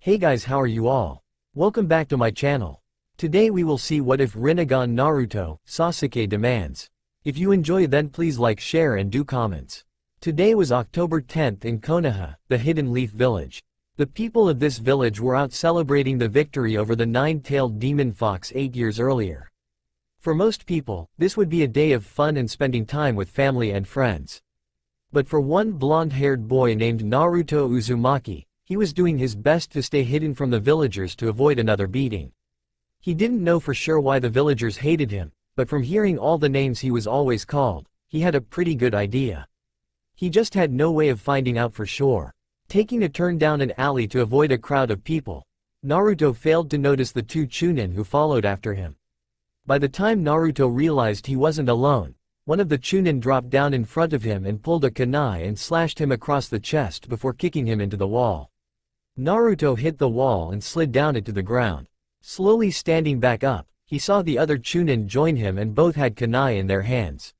Hey guys, how are you all? Welcome back to my channel. Today we will see what if Rinnegan Naruto Sasuke demands. If you enjoy, then please like, share and do comments. Today was October 10th in Konoha, the Hidden Leaf Village. The people of this village were out celebrating the victory over the nine-tailed demon fox 8 years earlier. For most people, this would be a day of fun and spending time with family and friends. But for one blonde-haired boy named Naruto Uzumaki, he was doing his best to stay hidden from the villagers to avoid another beating. He didn't know for sure why the villagers hated him, but from hearing all the names he was always called, he had a pretty good idea. He just had no way of finding out for sure. Taking a turn down an alley to avoid a crowd of people, Naruto failed to notice the two Chunin who followed after him. By the time Naruto realized he wasn't alone, one of the Chunin dropped down in front of him and pulled a kunai and slashed him across the chest before kicking him into the wall. Naruto hit the wall and slid down it to the ground. Slowly standing back up, he saw the other Chunin join him and both had kunai in their hands.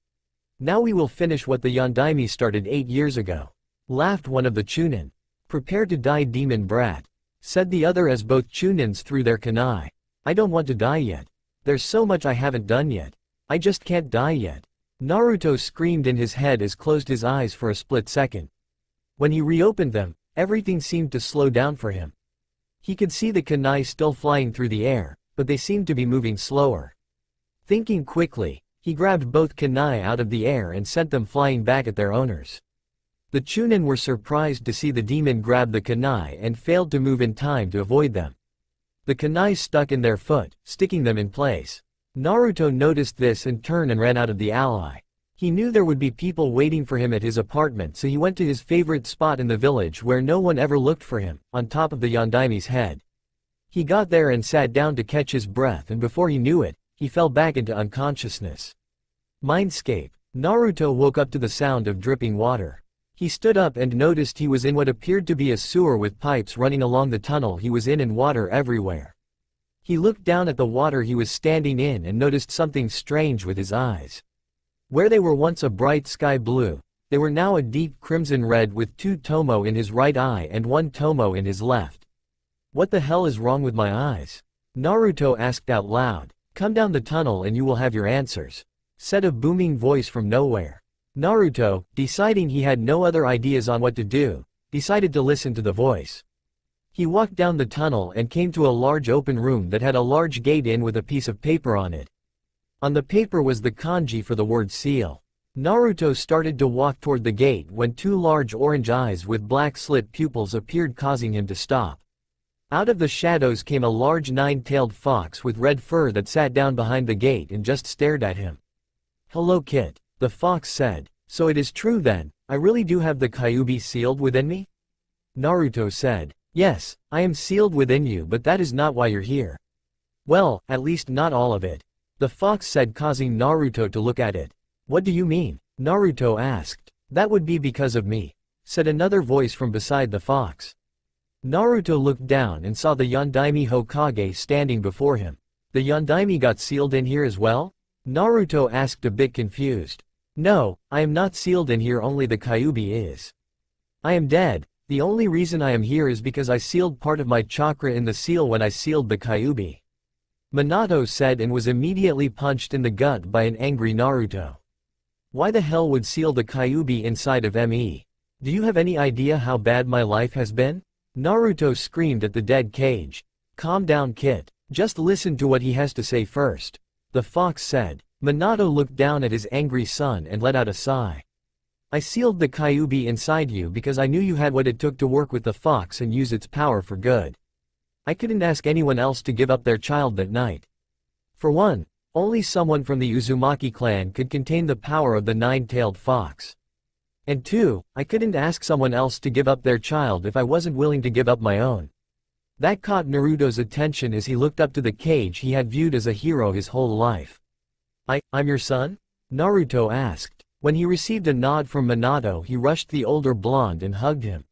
"Now we will finish what the Yondaime started 8 years ago," laughed one of the Chunin. "Prepare to die, demon brat," said the other as both Chunins threw their kunai. "I don't want to die yet. There's so much I haven't done yet. I just can't die yet," Naruto screamed in his head as closed his eyes for a split second. When he reopened them, everything seemed to slow down for him. He could see the kunai still flying through the air, but they seemed to be moving slower. Thinking quickly, he grabbed both kunai out of the air and sent them flying back at their owners. The Chunin were surprised to see the demon grab the kunai and failed to move in time to avoid them. The kunai stuck in their foot, sticking them in place. Naruto noticed this and turned and ran out of the alley. He knew there would be people waiting for him at his apartment, so he went to his favorite spot in the village where no one ever looked for him, on top of the Yondaime's head. He got there and sat down to catch his breath, and before he knew it, he fell back into unconsciousness. Mindscape. Naruto woke up to the sound of dripping water. He stood up and noticed he was in what appeared to be a sewer with pipes running along the tunnel he was in and water everywhere. He looked down at the water he was standing in and noticed something strange with his eyes. Where they were once a bright sky blue, they were now a deep crimson red with 2 tomo in his right eye and 1 tomo in his left. "What the hell is wrong with my eyes?" Naruto asked out loud. "Come down the tunnel and you will have your answers," said a booming voice from nowhere. Naruto, deciding he had no other ideas on what to do, decided to listen to the voice. He walked down the tunnel and came to a large open room that had a large gate in with a piece of paper on it. On the paper was the kanji for the word seal. Naruto started to walk toward the gate when 2 large orange eyes with black slit pupils appeared, causing him to stop. Out of the shadows came a large 9-tailed fox with red fur that sat down behind the gate and just stared at him. "Hello kid," the fox said. "So it is true then, I really do have the Kyuubi sealed within me?" Naruto said. "Yes, I am sealed within you, but that is not why you're here." "Well, at least not all of it," the fox said, causing Naruto to look at it. "What do you mean?" Naruto asked. "That would be because of me," said another voice from beside the fox. Naruto looked down and saw the Yondaime Hokage standing before him. "The Yondaime got sealed in here as well?" Naruto asked, a bit confused. "No, I am not sealed in here, only the Kyuubi is. I am dead. The only reason I am here is because I sealed part of my chakra in the seal when I sealed the Kyuubi," Minato said, and was immediately punched in the gut by an angry Naruto. "Why the hell would seal the Kyuubi inside of me? Do you have any idea how bad my life has been?" Naruto screamed at the dead cage. "Calm down kid. Just listen to what he has to say first," the fox said. Minato looked down at his angry son and let out a sigh. "I sealed the Kyuubi inside you because I knew you had what it took to work with the fox and use its power for good. I couldn't ask anyone else to give up their child that night. For one, only someone from the Uzumaki clan could contain the power of the 9-tailed fox. And two, I couldn't ask someone else to give up their child if I wasn't willing to give up my own." That caught Naruto's attention as he looked up to the cage he had viewed as a hero his whole life. I'm your son?" Naruto asked. When he received a nod from Minato, he rushed the older blonde and hugged him.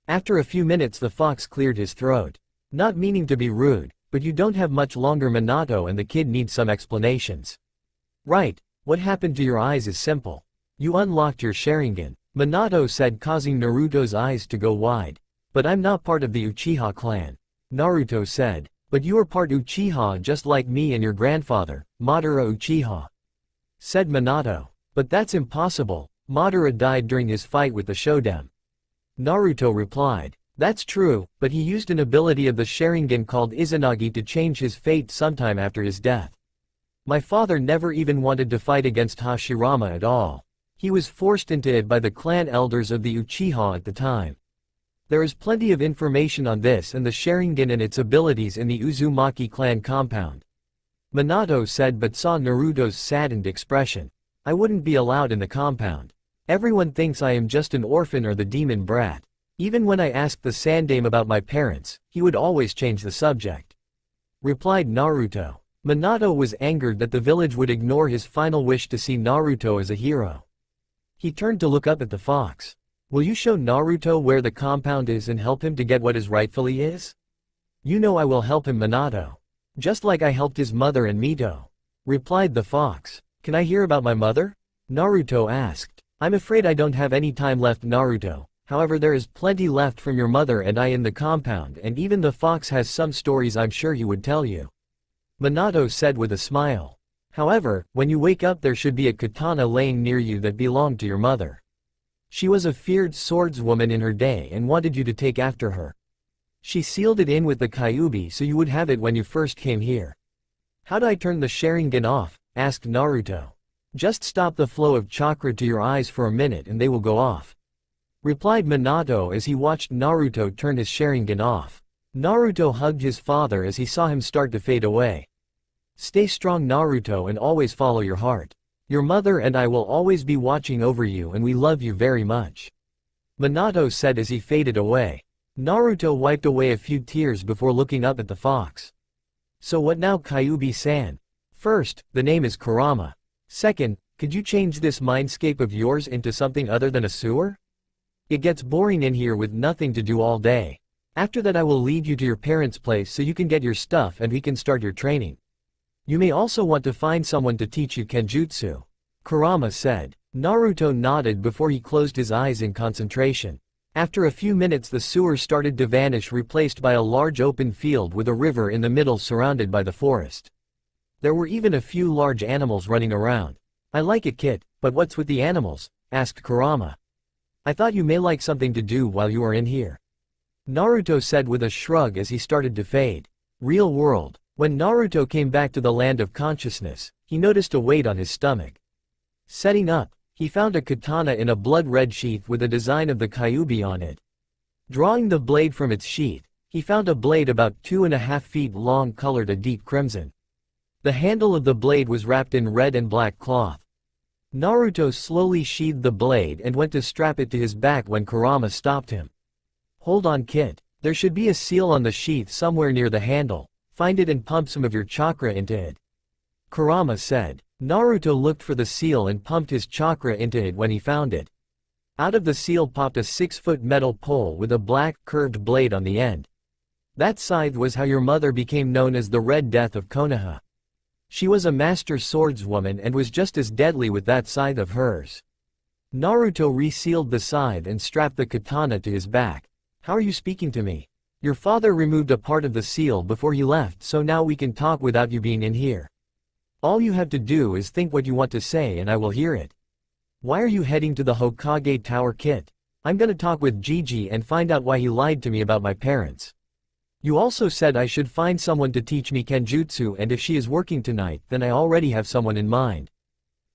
After a few minutes, the fox cleared his throat. "Not meaning to be rude, but you don't have much longer, Minato, and the kid needs some explanations." "Right, what happened to your eyes is simple. You unlocked your Sharingan," Minato said, causing Naruto's eyes to go wide. "But I'm not part of the Uchiha clan. Naruto said. But you are part Uchiha just like me and your grandfather, Madara Uchiha. Said Minato. But that's impossible, Madara died during his fight with the Shoden. Naruto replied. That's true, but he used an ability of the Sharingan called Izanagi to change his fate sometime after his death. My father never even wanted to fight against Hashirama at all. He was forced into it by the clan elders of the Uchiha at the time. There is plenty of information on this and the Sharingan and its abilities in the Uzumaki clan compound. Minato said but saw Naruto's saddened expression. I wouldn't be allowed in the compound. Everyone thinks I am just an orphan or the demon brat. Even when I asked the Sandame about my parents, he would always change the subject. Replied Naruto. Minato was angered that the village would ignore his final wish to see Naruto as a hero. He turned to look up at the fox. Will you show Naruto where the compound is and help him to get what his rightfully is? You know I will help him, Minato. Just like I helped his mother and Mito. Replied the fox. Can I hear about my mother? Naruto asked. I'm afraid I don't have any time left, Naruto. However, there is plenty left from your mother and I in the compound, and even the fox has some stories I'm sure he would tell you. Minato said with a smile. However, when you wake up there should be a katana laying near you that belonged to your mother. She was a feared swordswoman in her day and wanted you to take after her. She sealed it in with the Kyuubi so you would have it when you first came here. How do I turn the Sharingan off? Asked Naruto. Just stop the flow of chakra to your eyes for a minute and they will go off. Replied Minato as he watched Naruto turn his Sharingan off. Naruto hugged his father as he saw him start to fade away. Stay strong, Naruto, and always follow your heart. Your mother and I will always be watching over you and we love you very much. Minato said as he faded away. Naruto wiped away a few tears before looking up at the fox. So what now, Kyuubi-san? First, the name is Kurama. Second, could you change this mindscape of yours into something other than a sewer? It gets boring in here with nothing to do all day. After that I will lead you to your parents' place so you can get your stuff and we can start your training. You may also want to find someone to teach you Kenjutsu. Kurama said. Naruto nodded before he closed his eyes in concentration. After a few minutes the sewer started to vanish, replaced by a large open field with a river in the middle surrounded by the forest. There were even a few large animals running around. I like it, kid, but what's with the animals? Asked Kurama. I thought you may like something to do while you are in here. Naruto said with a shrug as he started to fade. Real world. When Naruto came back to the land of consciousness, he noticed a weight on his stomach. Setting up, he found a katana in a blood-red sheath with a design of the Kyuubi on it. Drawing the blade from its sheath, he found a blade about 2.5 feet long colored a deep crimson. The handle of the blade was wrapped in red and black cloth. Naruto slowly sheathed the blade and went to strap it to his back when Kurama stopped him. Hold on, kid. There should be a seal on the sheath somewhere near the handle. Find it and pump some of your chakra into it. Kurama said. Naruto looked for the seal and pumped his chakra into it when he found it. Out of the seal popped a 6-foot metal pole with a black, curved blade on the end. That scythe was how your mother became known as the Red Death of Konoha. She was a master swordswoman and was just as deadly with that scythe of hers. Naruto resealed the scythe and strapped the katana to his back. How are you speaking to me? Your father removed a part of the seal before he left, so now we can talk without you being in here. All you have to do is think what you want to say and I will hear it. Why are you heading to the Hokage Tower, kid? I'm gonna talk with Gigi and find out why he lied to me about my parents. You also said I should find someone to teach me Kenjutsu, and if she is working tonight then I already have someone in mind.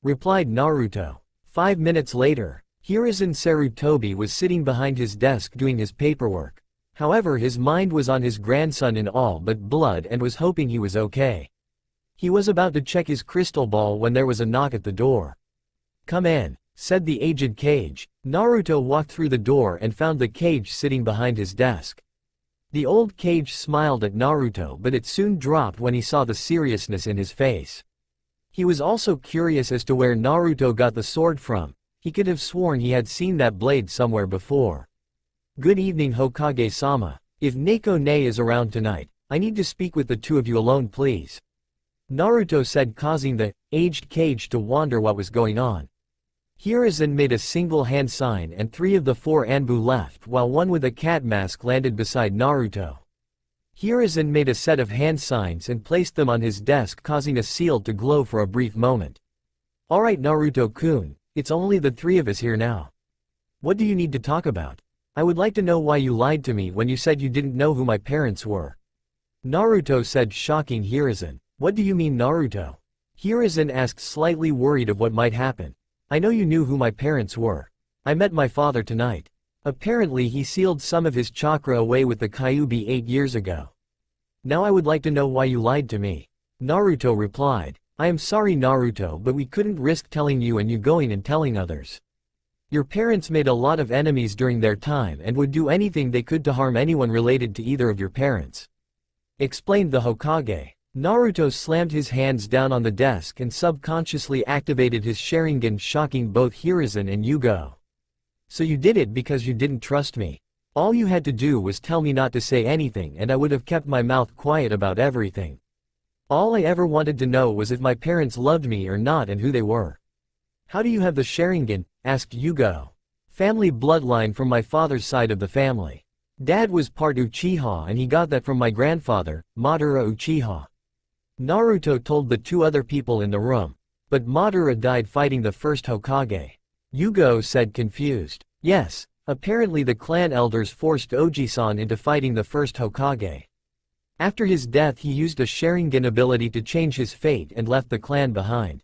Replied Naruto. 5 minutes later, Hiruzen Sarutobi was sitting behind his desk doing his paperwork. However, his mind was on his grandson in all but blood and was hoping he was okay. He was about to check his crystal ball when there was a knock at the door. Come in, said the aged Kage. Naruto walked through the door and found the Kage sitting behind his desk. The old Kage smiled at Naruto, but it soon dropped when he saw the seriousness in his face. He was also curious as to where Naruto got the sword from. He could have sworn he had seen that blade somewhere before. Good evening, Hokage-sama. If Neko-ne is around tonight, I need to speak with the two of you alone, please. Naruto said, causing the aged Kage to wonder what was going on. Hiruzen made a single hand sign and 3 of the 4 Anbu left while one with a cat mask landed beside Naruto. Hiruzen made a set of hand signs and placed them on his desk, causing a seal to glow for a brief moment. Alright Naruto-kun, it's only the three of us here now. What do you need to talk about? I would like to know why you lied to me when you said you didn't know who my parents were. Naruto said, shocking Hiruzen. What do you mean, Naruto? Hiruzen asked, slightly worried of what might happen. I know you knew who my parents were. I met my father tonight. Apparently he sealed some of his chakra away with the Kyuubi 8 years ago. Now I would like to know why you lied to me. Naruto replied. I am sorry Naruto, but we couldn't risk telling you and you going and telling others. Your parents made a lot of enemies during their time and would do anything they could to harm anyone related to either of your parents. Explained the Hokage. Naruto slammed his hands down on the desk and subconsciously activated his Sharingan, shocking both Hiruzen and Yugo. So you did it because you didn't trust me. All you had to do was tell me not to say anything and I would have kept my mouth quiet about everything. All I ever wanted to know was if my parents loved me or not and who they were. How do you have the Sharingan? Asked Yugo. Family bloodline from my father's side of the family. Dad was part Uchiha and he got that from my grandfather, Madara Uchiha. Naruto told the two other people in the room. But Madara died fighting the first Hokage. Yugo said, confused. Yes, apparently the clan elders forced Oji-san into fighting the first Hokage. After his death he used a Sharingan ability to change his fate and left the clan behind.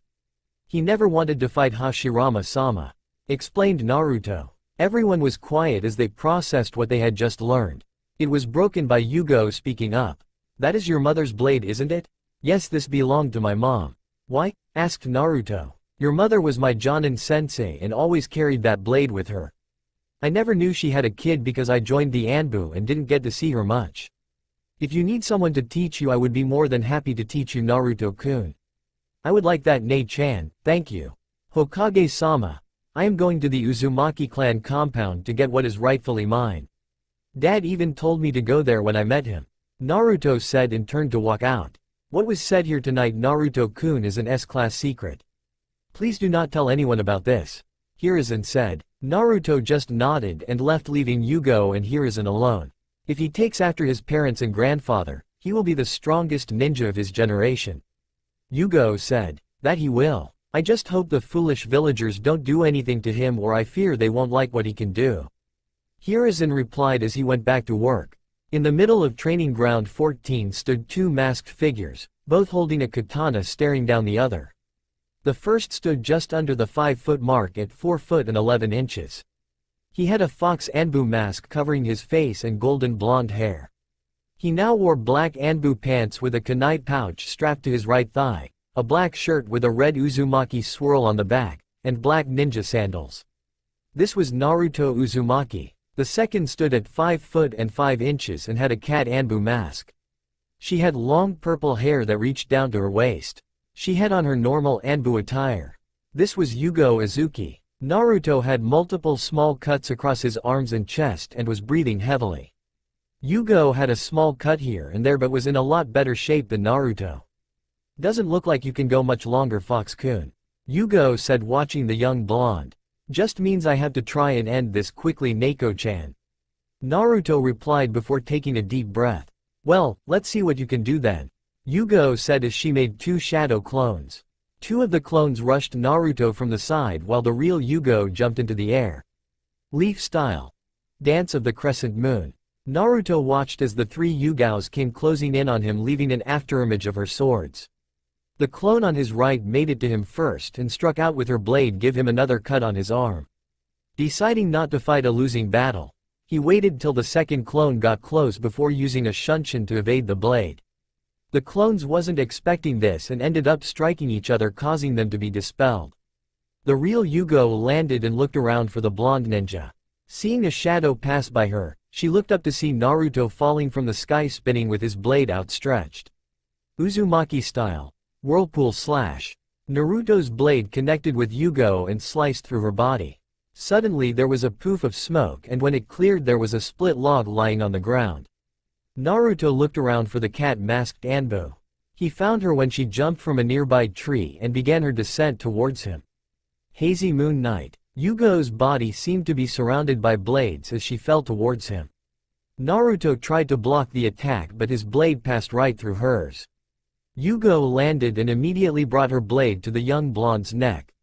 He never wanted to fight Hashirama-sama. Explained Naruto. Everyone was quiet as they processed what they had just learned. It was broken by Yugo speaking up. That is your mother's blade, isn't it? Yes, this belonged to my mom. Why? Asked Naruto. Your mother was my Jonin sensei and always carried that blade with her. I never knew she had a kid because I joined the Anbu and didn't get to see her much. If you need someone to teach you, I would be more than happy to teach you, Naruto-kun. I would like that, Nei-chan, thank you. Hokage-sama. I am going to the Uzumaki clan compound to get what is rightfully mine. Dad even told me to go there when I met him. Naruto said and turned to walk out. What was said here tonight, Naruto-kun, is an S-class secret. Please do not tell anyone about this. Hiruzen said. Naruto just nodded and left, leaving Yugo and Hiruzen alone. If he takes after his parents and grandfather, he will be the strongest ninja of his generation. Yugo said. That he will. I just hope the foolish villagers don't do anything to him, or I fear they won't like what he can do. Hiruzen replied as he went back to work. In the middle of training ground 14 stood two masked figures, both holding a katana, staring down the other. The first stood just under the 5-foot mark at 4 foot and 11 inches. He had a fox Anbu mask covering his face and golden blonde hair. He now wore black Anbu pants with a kunai pouch strapped to his right thigh, a black shirt with a red Uzumaki swirl on the back, and black ninja sandals. This was Naruto Uzumaki. The second stood at 5 foot and 5 inches and had a cat Anbu mask. She had long purple hair that reached down to her waist. She had on her normal Anbu attire. This was Yugo Azuki. Naruto had multiple small cuts across his arms and chest and was breathing heavily. Yugo had a small cut here and there but was in a lot better shape than Naruto. Doesn't look like you can go much longer, Fox-kun. Yugo said, watching the young blonde. Just means I have to try and end this quickly, Neko-chan. Naruto replied before taking a deep breath. Well, let's see what you can do then. Yugo said as she made 2 shadow clones. 2 of the clones rushed Naruto from the side while the real Yugo jumped into the air. Leaf style. Dance of the Crescent Moon. Naruto watched as the 3 Yugos came closing in on him, leaving an afterimage of her swords. The clone on his right made it to him first and struck out with her blade, give him another cut on his arm. Deciding not to fight a losing battle, he waited till the second clone got close before using a shunshin to evade the blade. The clones wasn't expecting this and ended up striking each other, causing them to be dispelled. The real Yugo landed and looked around for the blonde ninja. Seeing a shadow pass by her, she looked up to see Naruto falling from the sky, spinning with his blade outstretched. Uzumaki style. Whirlpool slash. Naruto's blade connected with Yugo and sliced through her body. Suddenly there was a poof of smoke, and when it cleared there was a split log lying on the ground. Naruto looked around for the cat masked Anbu. He found her when she jumped from a nearby tree and began her descent towards him. Hazy moon night. Yugo's body seemed to be surrounded by blades as she fell towards him. Naruto tried to block the attack but his blade passed right through hers. Yugo landed and immediately brought her blade to the young blonde's neck.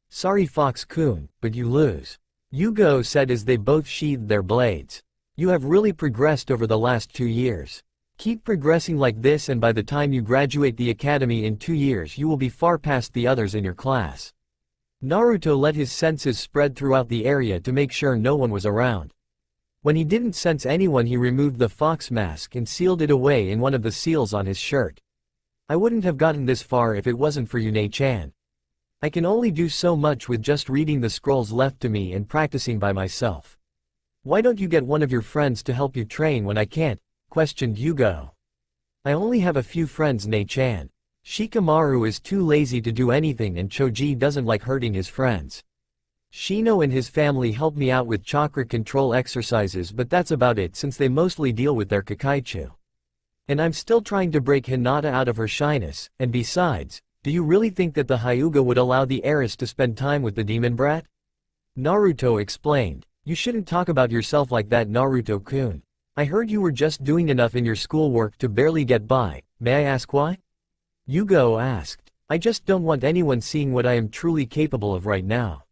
"Sorry Fox-kun, but you lose," Yugo said as they both sheathed their blades. "You have really progressed over the last 2 years. Keep progressing like this and by the time you graduate the academy in 2 years you will be far past the others in your class." Naruto let his senses spread throughout the area to make sure no one was around. When he didn't sense anyone he removed the fox mask and sealed it away in one of the seals on his shirt. "I wouldn't have gotten this far if it wasn't for Yune-chan. I can only do so much with just reading the scrolls left to me and practicing by myself. Why don't you get one of your friends to help you train when I can't?" questioned Yugo. "I only have a few friends Ne-chan. Shikamaru is too lazy to do anything and Choji doesn't like hurting his friends. Shino and his family help me out with chakra control exercises but that's about it since they mostly deal with their Kakaichu. And I'm still trying to break Hinata out of her shyness, and besides, do you really think that the Hyuga would allow the heiress to spend time with the demon brat?" Naruto explained. "You shouldn't talk about yourself like that Naruto-kun. I heard you were just doing enough in your schoolwork to barely get by, may I ask why?" Yugo asked. "I just don't want anyone seeing what I am truly capable of right now.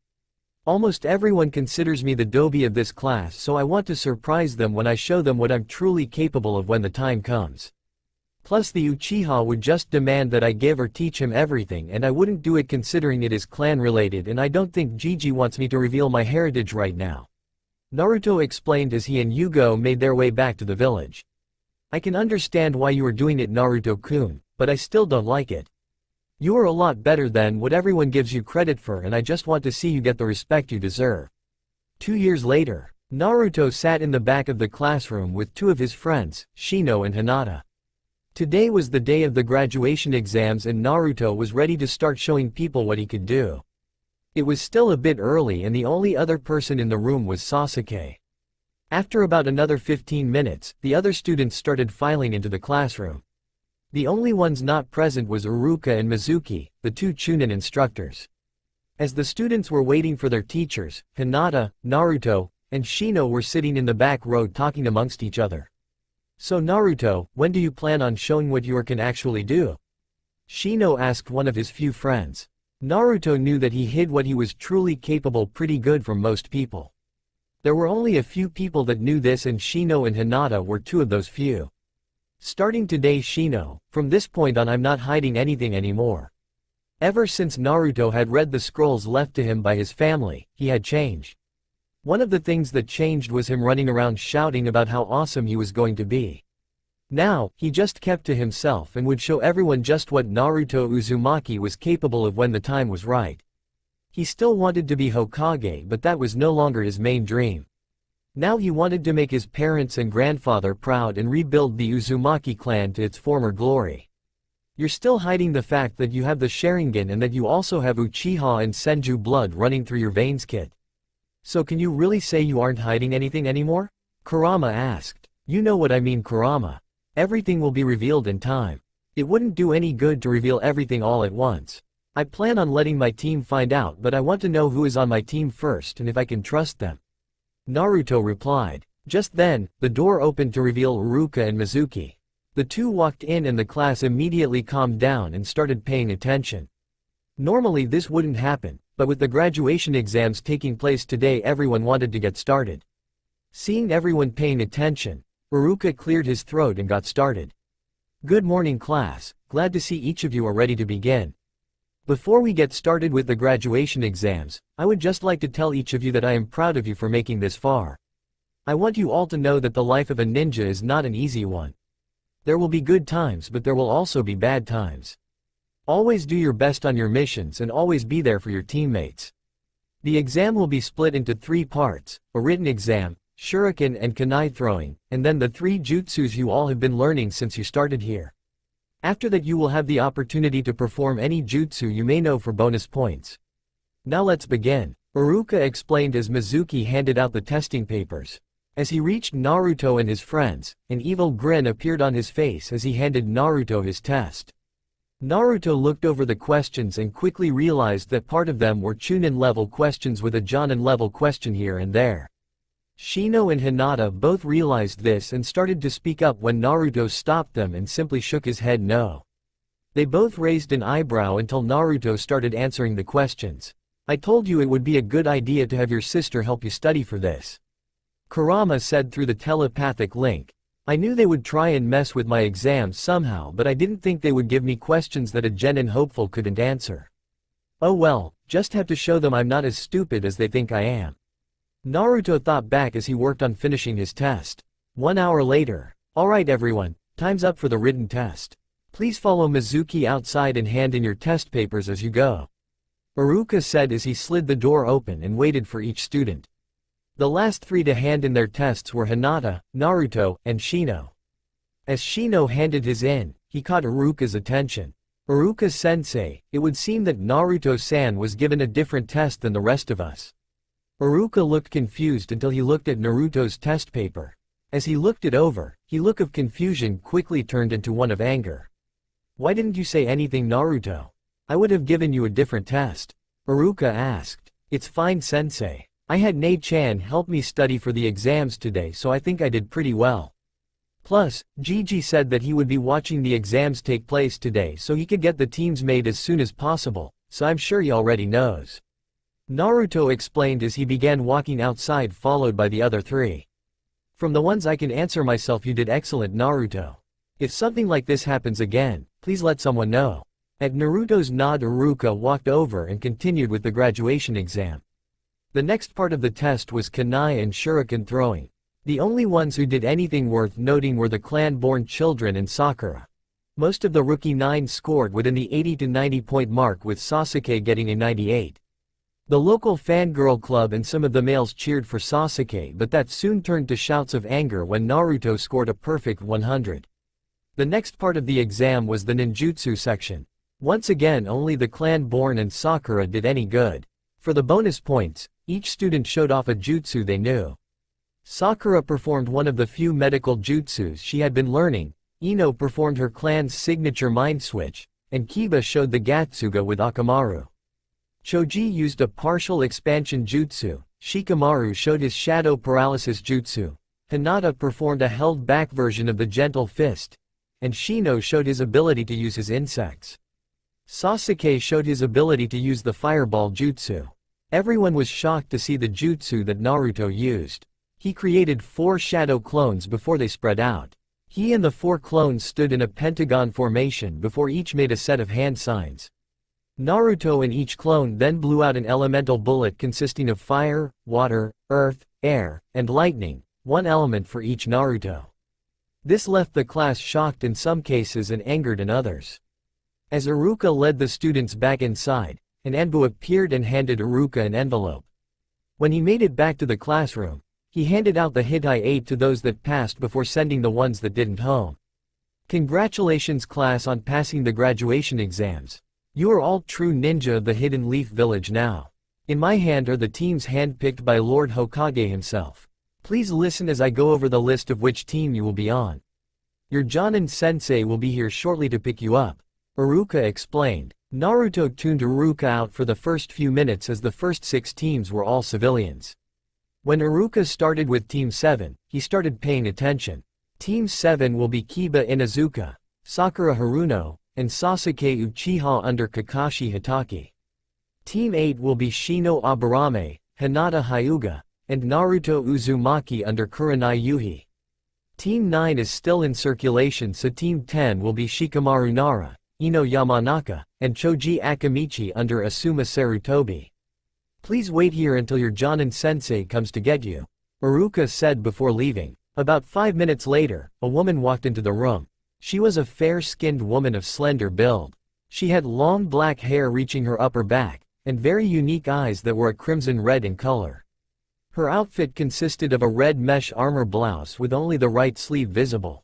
Almost everyone considers me the dobi of this class so I want to surprise them when I show them what I'm truly capable of when the time comes. Plus the Uchiha would just demand that I give or teach him everything and I wouldn't do it considering it is clan related and I don't think Gigi wants me to reveal my heritage right now," Naruto explained as he and Yugo made their way back to the village. "I can understand why you are doing it Naruto-kun, but I still don't like it. You are a lot better than what everyone gives you credit for and I just want to see you get the respect you deserve." 2 years later, Naruto sat in the back of the classroom with 2 of his friends, Shino and Hinata. Today was the day of the graduation exams and Naruto was ready to start showing people what he could do. It was still a bit early and the only other person in the room was Sasuke. After about another 15 minutes, the other students started filing into the classroom. The only ones not present was Iruka and Mizuki, the 2 Chunin instructors. As the students were waiting for their teachers, Hinata, Naruto, and Shino were sitting in the back row talking amongst each other. "So Naruto, when do you plan on showing what you can actually do?" Shino asked one of his few friends. Naruto knew that he hid what he was truly capable pretty good from most people. There were only a few people that knew this and Shino and Hinata were 2 of those few. "Starting today Shino, from this point on I'm not hiding anything anymore." Ever since Naruto had read the scrolls left to him by his family, he had changed. One of the things that changed was him running around shouting about how awesome he was going to be. Now, he just kept to himself and would show everyone just what Naruto Uzumaki was capable of when the time was right. He still wanted to be Hokage but that was no longer his main dream. Now he wanted to make his parents and grandfather proud and rebuild the Uzumaki clan to its former glory. "You're still hiding the fact that you have the Sharingan and that you also have Uchiha and Senju blood running through your veins kid. So can you really say you aren't hiding anything anymore?" Kurama asked. "You know what I mean Kurama. Everything will be revealed in time. It wouldn't do any good to reveal everything all at once. I plan on letting my team find out but I want to know who is on my team first and if I can trust them," Naruto replied. Just then, the door opened to reveal Iruka and Mizuki. The 2 walked in and the class immediately calmed down and started paying attention. Normally this wouldn't happen, but with the graduation exams taking place today everyone wanted to get started. Seeing everyone paying attention, Iruka cleared his throat and got started. "Good morning class, glad to see each of you are ready to begin. Before we get started with the graduation exams, I would just like to tell each of you that I am proud of you for making this far. I want you all to know that the life of a ninja is not an easy one. There will be good times but there will also be bad times. Always do your best on your missions and always be there for your teammates. The exam will be split into 3 parts, a written exam, shuriken and kunai throwing, and then the 3 jutsus you all have been learning since you started here. After that you will have the opportunity to perform any jutsu you may know for bonus points. Now let's begin," Iruka explained as Mizuki handed out the testing papers. As he reached Naruto and his friends, an evil grin appeared on his face as he handed Naruto his test. Naruto looked over the questions and quickly realized that part of them were Chunin level questions with a Jonin level question here and there. Shino and Hinata both realized this and started to speak up when Naruto stopped them and simply shook his head no. They both raised an eyebrow until Naruto started answering the questions. I told you it would be a good idea to have your sister help you study for this. Kurama said through the telepathic link. I knew they would try and mess with my exams somehow, but I didn't think they would give me questions that a genin hopeful couldn't answer. Oh well, just have to show them I'm not as stupid as they think I am. Naruto thought back as he worked on finishing his test. 1 hour later. Alright everyone, time's up for the written test. Please follow Mizuki outside and hand in your test papers as you go. Iruka said as he slid the door open and waited for each student. The last 3 to hand in their tests were Hinata, Naruto, and Shino. As Shino handed his in, he caught Iruka's attention. Iruka-sensei, it would seem that Naruto-san was given a different test than the rest of us. Iruka looked confused until he looked at Naruto's test paper. As he looked it over, his look of confusion quickly turned into one of anger. Why didn't you say anything, Naruto? I would have given you a different test. Iruka asked. It's fine, sensei. I had Nei-chan help me study for the exams today, so I think I did pretty well. Plus, Gigi said that he would be watching the exams take place today so he could get the teams made as soon as possible, so I'm sure he already knows. Naruto explained as he began walking outside followed by the other 3. From the ones I can answer myself, you did excellent, Naruto. If something like this happens again, please let someone know. At Naruto's nod, Iruka walked over and continued with the graduation exam. The next part of the test was kunai and shuriken throwing. The only ones who did anything worth noting were the clan-born children and Sakura. Most of the rookie 9 scored within the 80 to 90 point mark, with Sasuke getting a 98. The local fangirl club and some of the males cheered for Sasuke, but that soon turned to shouts of anger when Naruto scored a perfect 100. The next part of the exam was the ninjutsu section. Once again, only the clan-born and Sakura did any good. For the bonus points, each student showed off a jutsu they knew. Sakura performed one of the few medical jutsus she had been learning, Ino performed her clan's signature mind switch, and Kiba showed the Gatsuga with Akamaru. Choji used a partial expansion jutsu, Shikamaru showed his shadow paralysis jutsu, Hinata performed a held-back version of the gentle fist, and Shino showed his ability to use his insects. Sasuke showed his ability to use the fireball jutsu. Everyone was shocked to see the jutsu that Naruto used. He created 4 shadow clones before they spread out. He and the 4 clones stood in a pentagon formation before each made a set of hand signs. Naruto and each clone then blew out an elemental bullet consisting of fire, water, earth, air, and lightning, 1 element for each Naruto. This left the class shocked in some cases and angered in others. As Iruka led the students back inside, an Anbu appeared and handed Iruka an envelope. When he made it back to the classroom, he handed out the Hitai 8 to those that passed before sending the ones that didn't home. Congratulations class on passing the graduation exams. You are all true ninja of the Hidden Leaf Village now. In my hand are the teams handpicked by Lord Hokage himself. Please listen as I go over the list of which team you will be on. Your Jonin sensei will be here shortly to pick you up. Iruka explained. Naruto tuned Iruka out for the first few minutes as the first 6 teams were all civilians. When Iruka started with Team 7, he started paying attention. Team 7 will be Kiba Inuzuka, Sakura Haruno, and Sasuke Uchiha under Kakashi Hatake. Team 8 will be Shino Aburame, Hinata Hyuga, and Naruto Uzumaki under Kurenai Yuhi. Team 9 is still in circulation, so Team 10 will be Shikamaru Nara, Ino Yamanaka, and Choji Akamichi under Asuma Sarutobi. Please wait here until your Jonin sensei comes to get you, Iruka said before leaving. About 5 minutes later, a woman walked into the room. She was a fair-skinned woman of slender build. She had long black hair reaching her upper back, and very unique eyes that were a crimson red in color. Her outfit consisted of a red mesh armor blouse with only the right sleeve visible.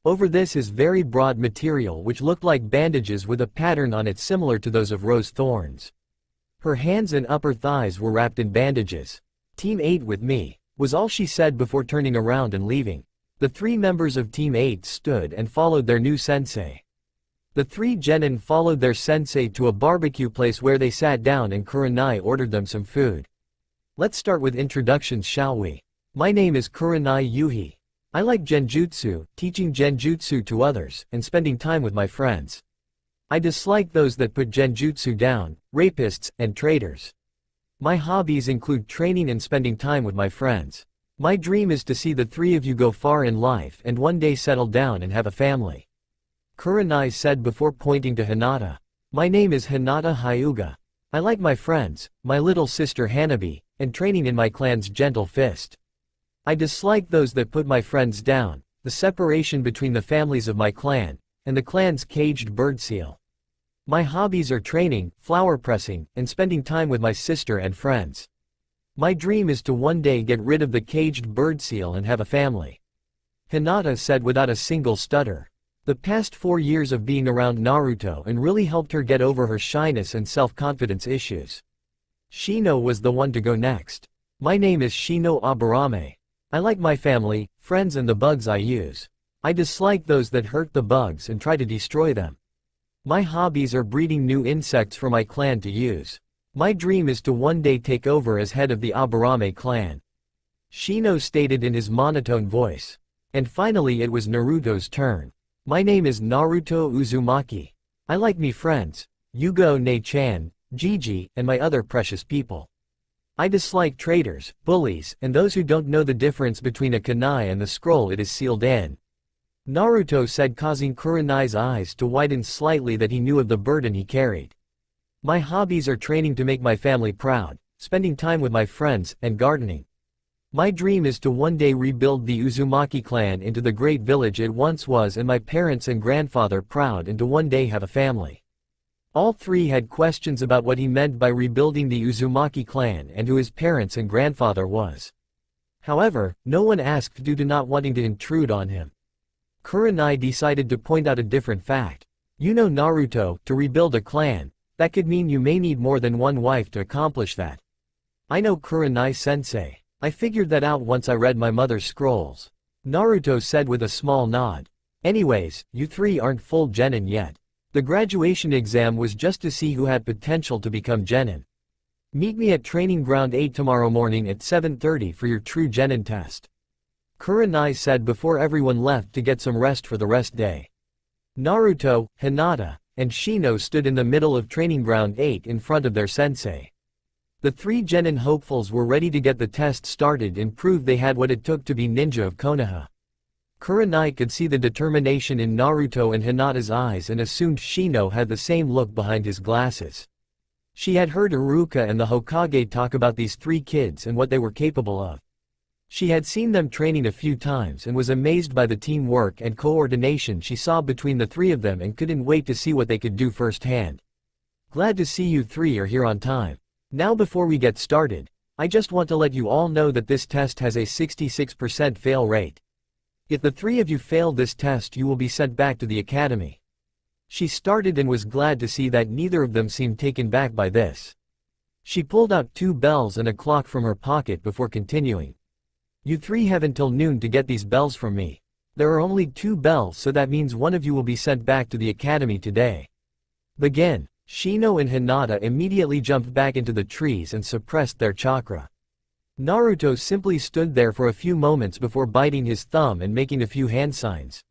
Over this is very broad material which looked like bandages with a pattern on it similar to those of rose thorns. Her hands and upper thighs were wrapped in bandages. Team 8 with me, was all she said before turning around and leaving. The 3 members of Team 8 stood and followed their new sensei. The 3 genin followed their sensei to a barbecue place where they sat down and Kurenai ordered them some food. Let's start with introductions, shall we? My name is Kurenai Yuhi. I like genjutsu, teaching genjutsu to others, and spending time with my friends. I dislike those that put genjutsu down, rapists, and traitors. My hobbies include training and spending time with my friends. My dream is to see the three of you go far in life and one day settle down and have a family. Kurenai said before pointing to Hinata. My name is Hinata Hyuga. I like my friends, my little sister Hanabi, and training in my clan's gentle fist. I dislike those that put my friends down, the separation between the families of my clan, and the clan's caged bird seal. My hobbies are training, flower pressing, and spending time with my sister and friends. My dream is to one day get rid of the caged bird seal and have a family. Hinata said without a single stutter. The past 4 years of being around Naruto and really helped her get over her shyness and self-confidence issues. Shino was the one to go next. My name is Shino Aburame. I like my family, friends and the bugs I use. I dislike those that hurt the bugs and try to destroy them. My hobbies are breeding new insects for my clan to use. My dream is to one day take over as head of the Aburame clan. Shino stated in his monotone voice. And finally it was Naruto's turn. My name is Naruto Uzumaki. I like me friends, Yugo Ne-chan, Gigi, and my other precious people. I dislike traitors, bullies, and those who don't know the difference between a kunai and the scroll it is sealed in. Naruto said, causing Kurenai's eyes to widen slightly that he knew of the burden he carried. My hobbies are training to make my family proud, spending time with my friends, and gardening. My dream is to one day rebuild the Uzumaki clan into the great village it once was and my parents and grandfather proud and to one day have a family. All three had questions about what he meant by rebuilding the Uzumaki clan and who his parents and grandfather was. However, no one asked due to not wanting to intrude on him. Kurenai decided to point out a different fact. You know Naruto, to rebuild a clan, that could mean you may need more than one wife to accomplish that. I know Kurenai-sensei. I figured that out once I read my mother's scrolls. Naruto said with a small nod. Anyways, you three aren't full genin yet. The graduation exam was just to see who had potential to become genin. Meet me at Training Ground 8 tomorrow morning at 7:30 for your true genin test. Kurenai said before everyone left to get some rest for the rest day. Naruto, Hinata, and Shino stood in the middle of Training Ground 8 in front of their sensei. The three genin hopefuls were ready to get the test started and prove they had what it took to be ninja of Konoha. Kurenai could see the determination in Naruto and Hinata's eyes and assumed Shino had the same look behind his glasses. She had heard Iruka and the Hokage talk about these three kids and what they were capable of. She had seen them training a few times and was amazed by the teamwork and coordination she saw between the three of them and couldn't wait to see what they could do firsthand. Glad to see you three are here on time. Now before we get started, I just want to let you all know that this test has a 66% fail rate. If the three of you fail this test you will be sent back to the academy. She started and was glad to see that neither of them seemed taken back by this. She pulled out 2 bells and a clock from her pocket before continuing. You three have until noon to get these bells from me. There are only 2 bells so that means one of you will be sent back to the academy today. Begin. Shino and Hinata immediately jumped back into the trees and suppressed their chakra. Naruto simply stood there for a few moments before biting his thumb and making a few hand signs.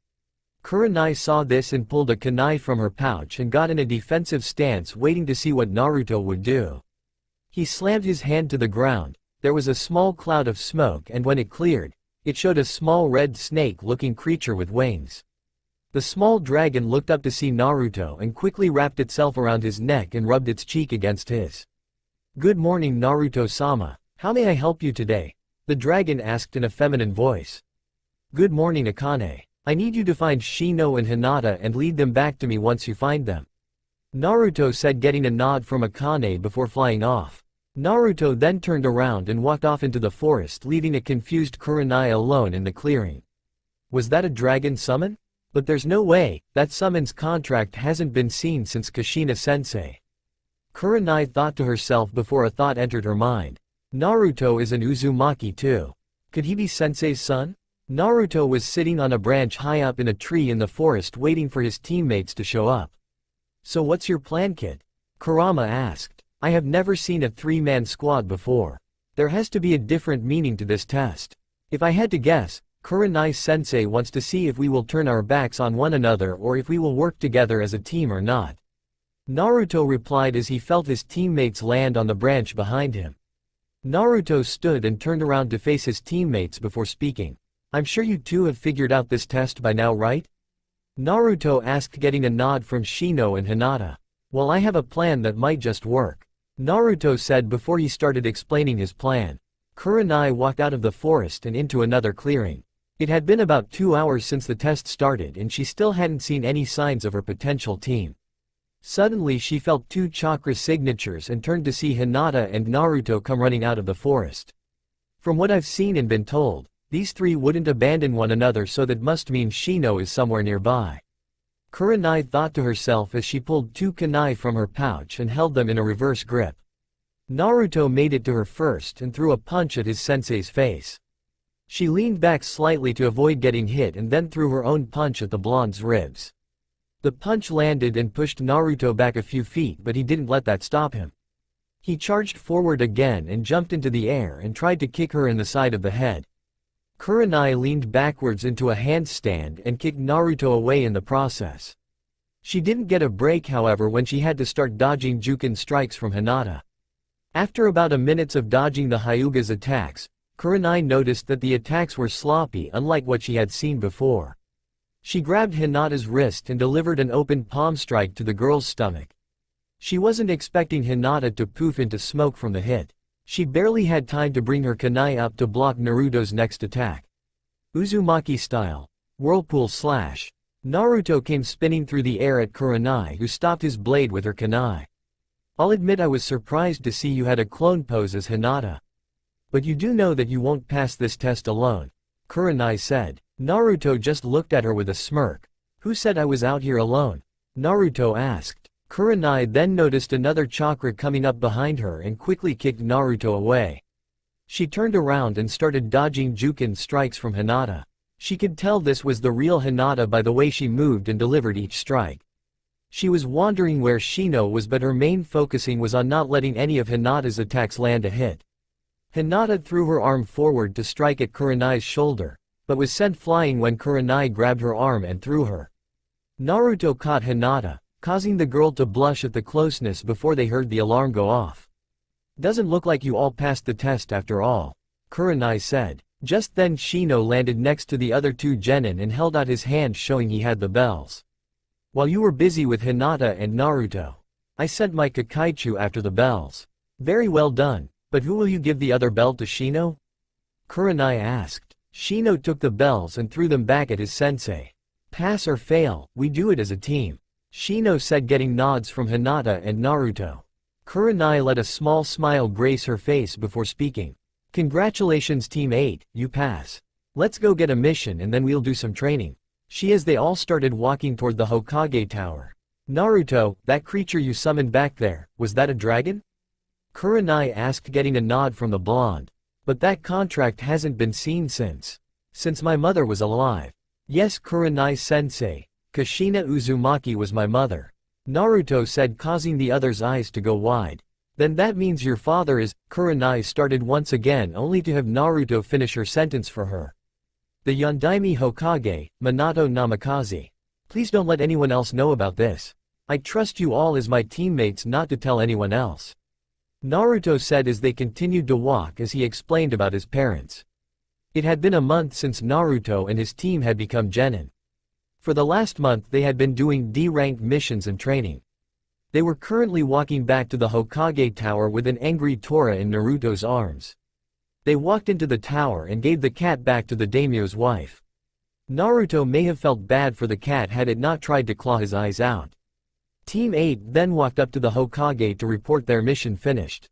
Kurenai saw this and pulled a kunai from her pouch and got in a defensive stance waiting to see what Naruto would do. He slammed his hand to the ground, there was a small cloud of smoke and when it cleared, it showed a small red snake-looking creature with wings. The small dragon looked up to see Naruto and quickly wrapped itself around his neck and rubbed its cheek against his. Good morning Naruto-sama, how may I help you today? The dragon asked in a feminine voice. Good morning Akane, I need you to find Shino and Hinata and lead them back to me once you find them. Naruto said getting a nod from Akane before flying off. Naruto then turned around and walked off into the forest leaving a confused Kurenai alone in the clearing. Was that a dragon summon? But there's no way, that summon's contract hasn't been seen since Kushina-sensei. Kurenai thought to herself before a thought entered her mind. Naruto is an Uzumaki too. Could he be sensei's son? Naruto was sitting on a branch high up in a tree in the forest waiting for his teammates to show up. So what's your plan, kid? Kurama asked. I have never seen a 3-man squad before. There has to be a different meaning to this test. If I had to guess, Kurenai-sensei wants to see if we will turn our backs on one another or if we will work together as a team or not. Naruto replied as he felt his teammates land on the branch behind him. Naruto stood and turned around to face his teammates before speaking. I'm sure you two have figured out this test by now, right? Naruto asked, getting a nod from Shino and Hinata. Well, I have a plan that might just work, Naruto said before he started explaining his plan. Kurenai walked out of the forest and into another clearing. It had been about 2 hours since the test started and she still hadn't seen any signs of her potential team. Suddenly she felt 2 chakra signatures and turned to see Hinata and Naruto come running out of the forest. From what I've seen and been told, these 3 wouldn't abandon one another, so that must mean Shino is somewhere nearby. Kurenai thought to herself as she pulled 2 kunai from her pouch and held them in a reverse grip. Naruto made it to her first and threw a punch at his sensei's face. She leaned back slightly to avoid getting hit and then threw her own punch at the blonde's ribs. The punch landed and pushed Naruto back a few feet, but he didn't let that stop him. He charged forward again and jumped into the air and tried to kick her in the side of the head. Kurenai leaned backwards into a handstand and kicked Naruto away in the process. She didn't get a break, however, when she had to start dodging Juken strikes from Hinata. After about a minute of dodging the Hyuga's attacks, Kurenai noticed that the attacks were sloppy, unlike what she had seen before. She grabbed Hinata's wrist and delivered an open palm strike to the girl's stomach. She wasn't expecting Hinata to poof into smoke from the hit. She barely had time to bring her kunai up to block Naruto's next attack. Uzumaki style. Whirlpool slash. Naruto came spinning through the air at Kurenai, who stopped his blade with her kunai. I'll admit I was surprised to see you had a clone pose as Hinata. But you do know that you won't pass this test alone, Kurenai said. Naruto just looked at her with a smirk. Who said I was out here alone? Naruto asked. Kurenai then noticed another chakra coming up behind her and quickly kicked Naruto away. She turned around and started dodging Juken strikes from Hinata. She could tell this was the real Hinata by the way she moved and delivered each strike. She was wondering where Shino was, but her main focusing was on not letting any of Hinata's attacks land a hit. Hinata threw her arm forward to strike at Kurenai's shoulder, but was sent flying when Kurenai grabbed her arm and threw her. Naruto caught Hinata, causing the girl to blush at the closeness before they heard the alarm go off. Doesn't look like you all passed the test after all, Kurenai said. Just then Shino landed next to the other 2 genin and held out his hand, showing he had the bells. While you were busy with Hinata and Naruto, I sent my Kakaichu after the bells. Very well done, but who will you give the other bell to, Shino? Kurenai asked. Shino took the bells and threw them back at his sensei. Pass or fail, we do it as a team, Shino said, getting nods from Hinata and Naruto. Kurenai let a small smile grace her face before speaking. Congratulations Team 8, you pass. Let's go get a mission and then we'll do some training. As they all started walking toward the Hokage tower. Naruto, that creature you summoned back there, was that a dragon? Kurenai asked, getting a nod from the blonde. But that contract hasn't been seen since my mother was alive. Yes, Kurenai-sensei, Kushina Uzumaki was my mother, Naruto said, causing the other's eyes to go wide. Then that means your father is… Kurenai started once again, only to have Naruto finish her sentence for her. The Yondaime Hokage, Minato Namikaze. Please don't let anyone else know about this. I trust you all as my teammates not to tell anyone else, Naruto said as they continued to walk, as he explained about his parents. It had been a month since Naruto and his team had become genin. For the last month they had been doing D-ranked missions and training. They were currently walking back to the Hokage tower with an angry Tora in Naruto's arms. They walked into the tower and gave the cat back to the daimyo's wife. Naruto may have felt bad for the cat had it not tried to claw his eyes out. Team 8 then walked up to the Hokage to report their mission finished.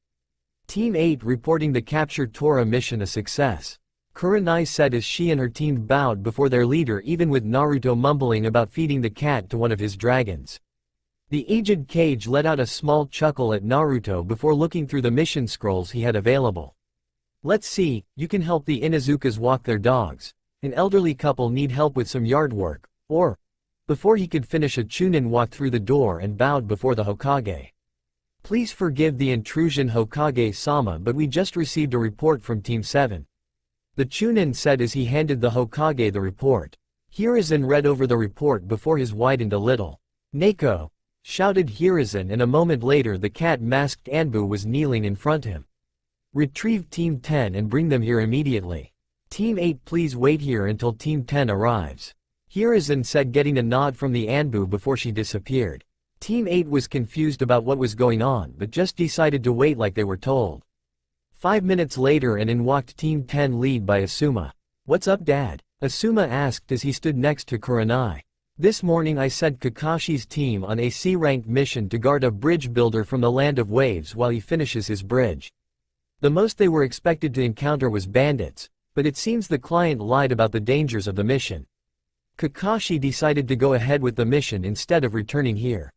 Team 8 reporting the captured Tora mission a success, Kurenai said as she and her team bowed before their leader, even with Naruto mumbling about feeding the cat to one of his dragons. The aged Kage let out a small chuckle at Naruto before looking through the mission scrolls he had available. Let's see, you can help the Inuzukas walk their dogs. An elderly couple need help with some yard work, or… Before he could finish, a Chunin walked through the door and bowed before the Hokage. Please forgive the intrusion, Hokage-sama, but we just received a report from Team 7. The Chunin said as he handed the Hokage the report. Hiruzen read over the report before his widened a little. "Neko!" shouted Hiruzen, and a moment later the cat-masked Anbu was kneeling in front of him. "Retrieve Team 10 and bring them here immediately. Team 8 please wait here until Team 10 arrives," Hiruzen said, getting a nod from the Anbu before she disappeared. Team 8 was confused about what was going on but just decided to wait like they were told. 5 minutes later and in walked Team 10 lead by Asuma. "What's up, Dad?" Asuma asked as he stood next to Kurenai. "This morning I sent Kakashi's team on a C-ranked mission to guard a bridge builder from the Land of Waves while he finishes his bridge. The most they were expected to encounter was bandits, but it seems the client lied about the dangers of the mission. Kakashi decided to go ahead with the mission instead of returning here.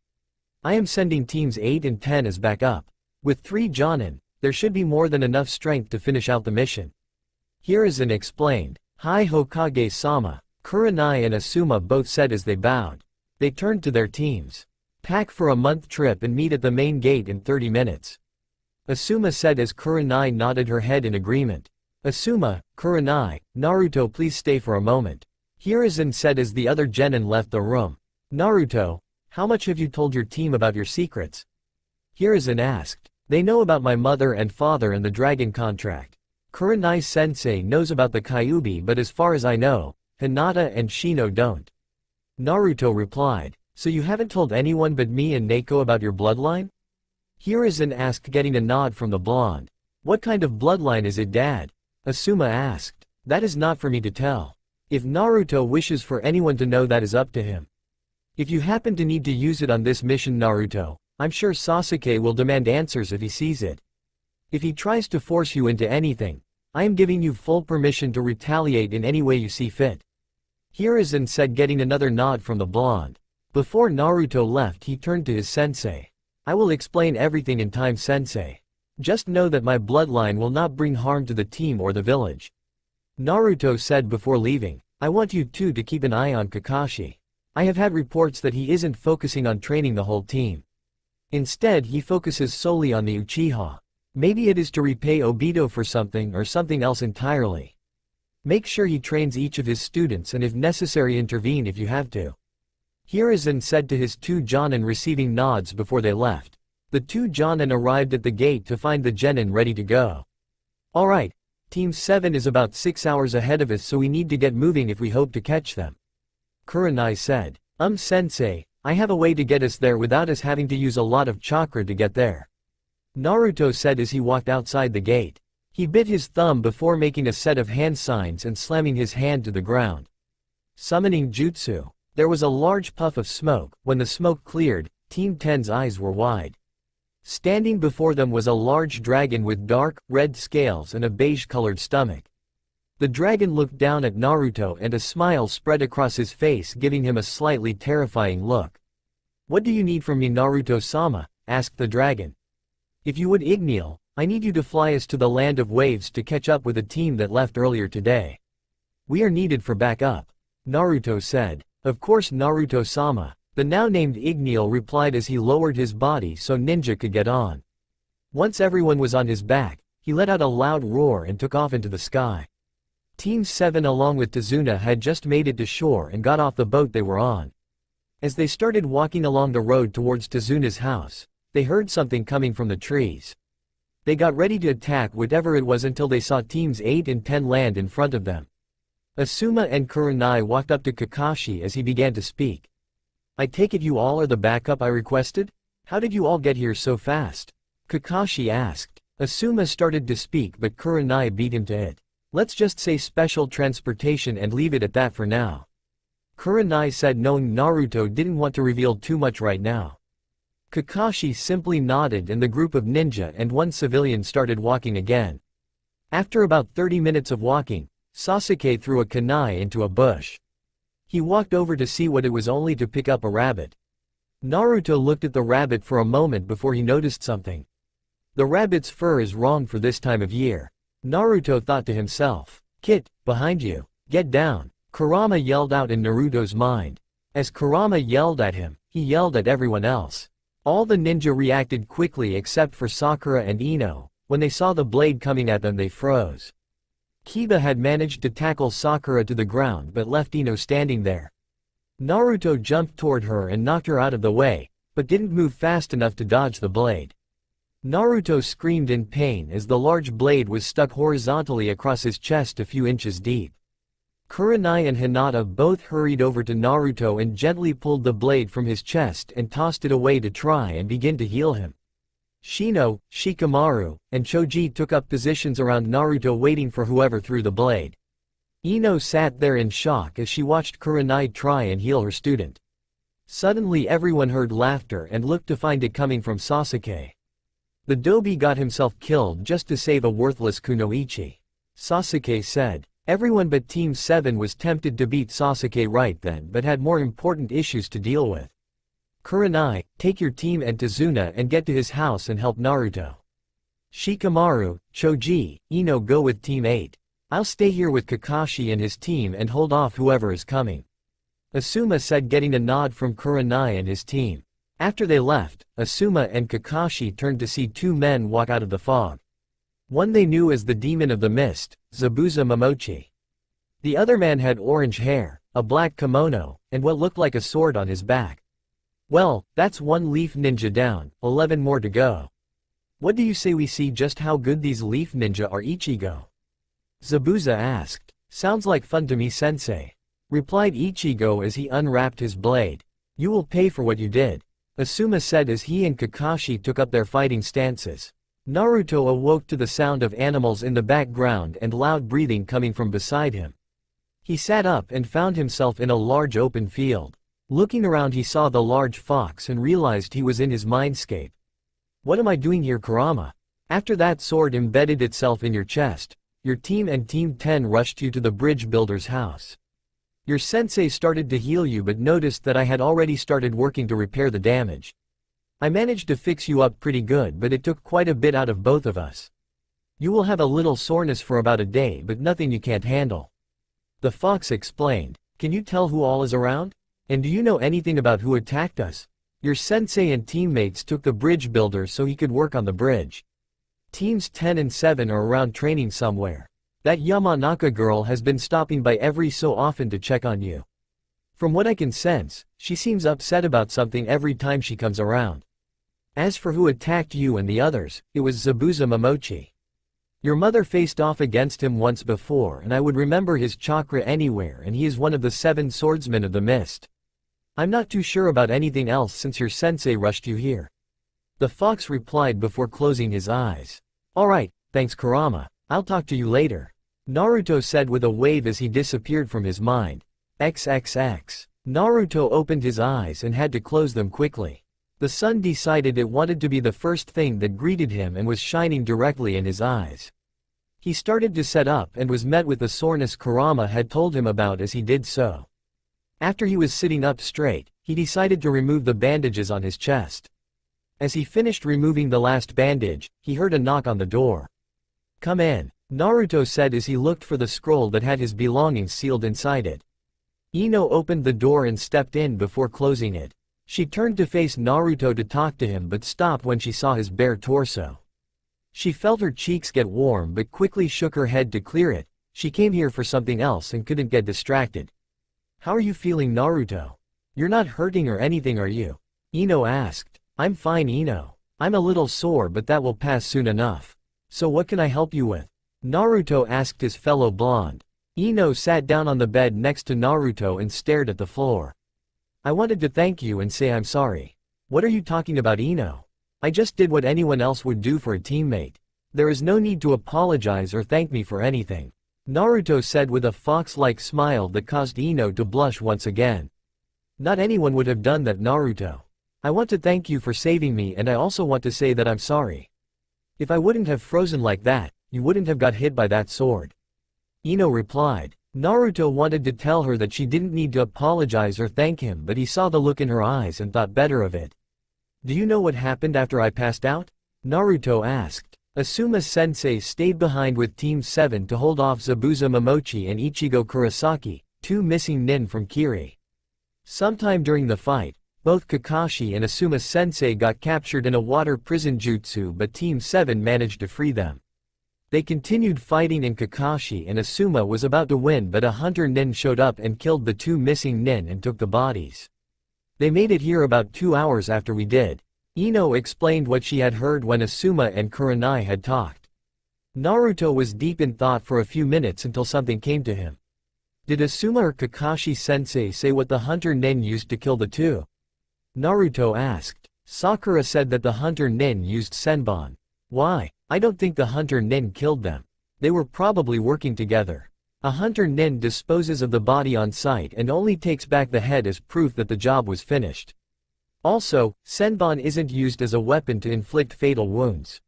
I am sending teams 8 and 10 as backup. With 3 Jonin, there should be more than enough strength to finish out the mission," Hiruzen explained. "Hi Hokage-sama," Kurenai and Asuma both said as they bowed. They turned to their teams. "Pack for a month trip and meet at the main gate in 30 minutes," Asuma said as Kurenai nodded her head in agreement. "Asuma, Kurenai, Naruto please stay for a moment," Hiruzen said as the other genin left the room. "Naruto, how much have you told your team about your secrets?" Hiruzen asked. "They know about my mother and father and the dragon contract. Kurenai-sensei knows about the Kyuubi, but as far as I know, Hinata and Shino don't," Naruto replied. "So you haven't told anyone but me and Neko about your bloodline?" Hiruzen asked, getting a nod from the blonde. "What kind of bloodline is it, Dad?" Asuma asked. "That is not for me to tell. If Naruto wishes for anyone to know, that is up to him. If you happen to need to use it on this mission, Naruto, I'm sure Sasuke will demand answers if he sees it. If he tries to force you into anything, I am giving you full permission to retaliate in any way you see fit," Hiruzen said, getting another nod from the blonde. Before Naruto left, he turned to his sensei. "I will explain everything in time, sensei. Just know that my bloodline will not bring harm to the team or the village," Naruto said before leaving. "I want you two to keep an eye on Kakashi. I have had reports that he isn't focusing on training the whole team. Instead, he focuses solely on the Uchiha. Maybe it is to repay Obito for something or something else entirely. Make sure he trains each of his students and if necessary intervene if you have to," Hiruzen said to his 2 Jonin, receiving nods before they left. The 2 Jonin arrived at the gate to find the genin ready to go. "Alright, Team 7 is about 6 hours ahead of us, so we need to get moving if we hope to catch them," Kurenai said. Sensei, I have a way to get us there without us having to use a lot of chakra to get there," Naruto said as he walked outside the gate. He bit his thumb before making a set of hand signs and slamming his hand to the ground. Summoning Jutsu. There was a large puff of smoke. When the smoke cleared, Team 10's eyes were wide. Standing before them was a large dragon with dark, red scales and a beige-colored stomach. The dragon looked down at Naruto and a smile spread across his face, giving him a slightly terrifying look. "What do you need from me, Naruto-sama?" asked the dragon. "If you would, Igneel, I need you to fly us to the Land of Waves to catch up with a team that left earlier today. We are needed for backup," Naruto said. "Of course, Naruto-sama," the now-named Igneel replied as he lowered his body so Ninja could get on. Once everyone was on his back, he let out a loud roar and took off into the sky. Team 7 along with Tazuna had just made it to shore and got off the boat they were on. As they started walking along the road towards Tazuna's house, they heard something coming from the trees. They got ready to attack whatever it was until they saw Teams 8 and 10 land in front of them. Asuma and Kurenai walked up to Kakashi as he began to speak. "I take it you all are the backup I requested? How did you all get here so fast?" Kakashi asked. Asuma started to speak but Kurenai beat him to it. "Let's just say special transportation and leave it at that for now," Kurenai said, knowing Naruto didn't want to reveal too much right now. Kakashi simply nodded and the group of ninja and 1 civilian started walking again. After about 30 minutes of walking, Sasuke threw a kunai into a bush. He walked over to see what it was, only to pick up a rabbit. Naruto looked at the rabbit for a moment before he noticed something. The rabbit's fur is wrong for this time of year, Naruto thought to himself. "Kit, behind you. Get down," Kurama yelled out in Naruto's mind. As Kurama yelled at him, he yelled at everyone else. All the ninja reacted quickly except for Sakura and Ino. When they saw the blade coming at them, they froze. Kiba had managed to tackle Sakura to the ground but left Ino standing there. Naruto jumped toward her and knocked her out of the way, but didn't move fast enough to dodge the blade. Naruto screamed in pain as the large blade was stuck horizontally across his chest a few inches deep. Kurenai and Hinata both hurried over to Naruto and gently pulled the blade from his chest and tossed it away to try and begin to heal him. Shino, Shikamaru, and Choji took up positions around Naruto waiting for whoever threw the blade. Ino sat there in shock as she watched Kurenai try and heal her student. Suddenly everyone heard laughter and looked to find it coming from Sasuke. The Dobi got himself killed just to save a worthless kunoichi. Sasuke said. Everyone but Team 7 was tempted to beat Sasuke right then but had more important issues to deal with. Kurenai, take your team and Tazuna and get to his house and help Naruto. Shikamaru, Choji, Ino go with Team 8. I'll stay here with Kakashi and his team and hold off whoever is coming. Asuma said, getting a nod from Kurenai and his team. After they left, Asuma and Kakashi turned to see two men walk out of the fog. One they knew as the Demon of the Mist, Zabuza Momochi. The other man had orange hair, a black kimono, and what looked like a sword on his back. Well, that's one leaf ninja down, 11 more to go. What do you say we see just how good these leaf ninja are, Ichigo? Zabuza asked. Sounds like fun to me, sensei, replied Ichigo as he unwrapped his blade. You will pay for what you did, Asuma said as he and Kakashi took up their fighting stances. Naruto awoke to the sound of animals in the background and loud breathing coming from beside him. He sat up and found himself in a large open field. Looking around he saw the large fox and realized he was in his mindscape. What am I doing here, Kurama? After that sword embedded itself in your chest, your team and Team 10 rushed you to the bridge builder's house. Your sensei started to heal you but noticed that I had already started working to repair the damage. I managed to fix you up pretty good but it took quite a bit out of both of us. You will have a little soreness for about a day but nothing you can't handle. The fox explained. Can you tell who all is around? And do you know anything about who attacked us? Your sensei and teammates took the bridge builder so he could work on the bridge. Teams 10 and 7 are around training somewhere. That Yamanaka girl has been stopping by every so often to check on you. From what I can sense, she seems upset about something every time she comes around. As for who attacked you and the others, it was Zabuza Momochi. Your mother faced off against him once before and I would remember his chakra anywhere, and he is one of the 7 swordsmen of the mist. I'm not too sure about anything else since your sensei rushed you here. The fox replied before closing his eyes. Alright, thanks Kurama, I'll talk to you later, Naruto said with a wave as he disappeared from his mind. XXX. Naruto opened his eyes and had to close them quickly. The sun decided it wanted to be the first thing that greeted him and was shining directly in his eyes. He started to set up and was met with the soreness Kurama had told him about as he did so. After he was sitting up straight, he decided to remove the bandages on his chest. As he finished removing the last bandage, he heard a knock on the door. Come in, Naruto said as he looked for the scroll that had his belongings sealed inside it. Ino opened the door and stepped in before closing it. She turned to face Naruto to talk to him but stopped when she saw his bare torso. She felt her cheeks get warm but quickly shook her head to clear it. She came here for something else and couldn't get distracted. How are you feeling, Naruto? You're not hurting or anything, are you? Ino asked. I'm fine, Ino. I'm a little sore but that will pass soon enough. So what can I help you with? Naruto asked his fellow blonde. Ino sat down on the bed next to Naruto and stared at the floor. I wanted to thank you and say I'm sorry. What are you talking about, Ino? I just did what anyone else would do for a teammate. There is no need to apologize or thank me for anything, Naruto said with a fox-like smile that caused Ino to blush once again. Not anyone would have done that, Naruto. I want to thank you for saving me and I also want to say that I'm sorry. If I wouldn't have frozen like that, you wouldn't have got hit by that sword, Ino replied. Naruto wanted to tell her that she didn't need to apologize or thank him but he saw the look in her eyes and thought better of it. Do you know what happened after I passed out? Naruto asked. Asuma sensei stayed behind with Team 7 to hold off Zabuza Momochi and Ichigo Kurosaki, 2 missing nin from Kiri. Sometime during the fight, both Kakashi and Asuma sensei got captured in a water prison jutsu but Team 7 managed to free them. They continued fighting and Kakashi and Asuma was about to win, but a hunter nin showed up and killed the 2 missing nin and took the bodies. They made it here about 2 hours after we did. Ino explained what she had heard when Asuma and Kurenai had talked. Naruto was deep in thought for a few minutes until something came to him. Did Asuma or Kakashi-sensei say what the hunter nin used to kill the 2? Naruto asked. Sakura said that the hunter nin used senbon. Why? I don't think the hunter nin killed them. They were probably working together. A hunter nin disposes of the body on site and only takes back the head as proof that the job was finished. Also, senbon isn't used as a weapon to inflict fatal wounds.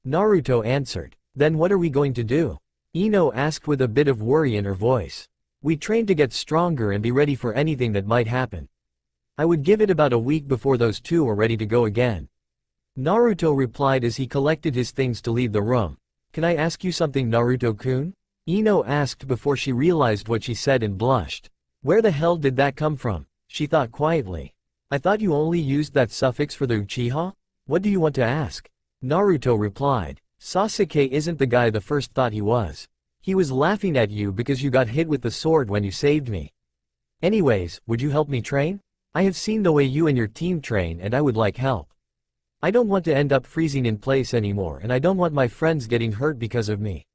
Naruto answered. Then what are we going to do? Ino asked with a bit of worry in her voice. We train to get stronger and be ready for anything that might happen. I would give it about a week before those 2 are ready to go again. Naruto replied as he collected his things to leave the room. Can I ask you something, Naruto-kun? Ino asked before she realized what she said and blushed. Where the hell did that come from? She thought quietly. I thought you only used that suffix for the Uchiha? What do you want to ask? Naruto replied. Sasuke isn't the guy the first thought he was. He was laughing at you because you got hit with the sword when you saved me. Anyways, would you help me train? I have seen the way you and your team train and I would like help. I don't want to end up freezing in place anymore and I don't want my friends getting hurt because of me.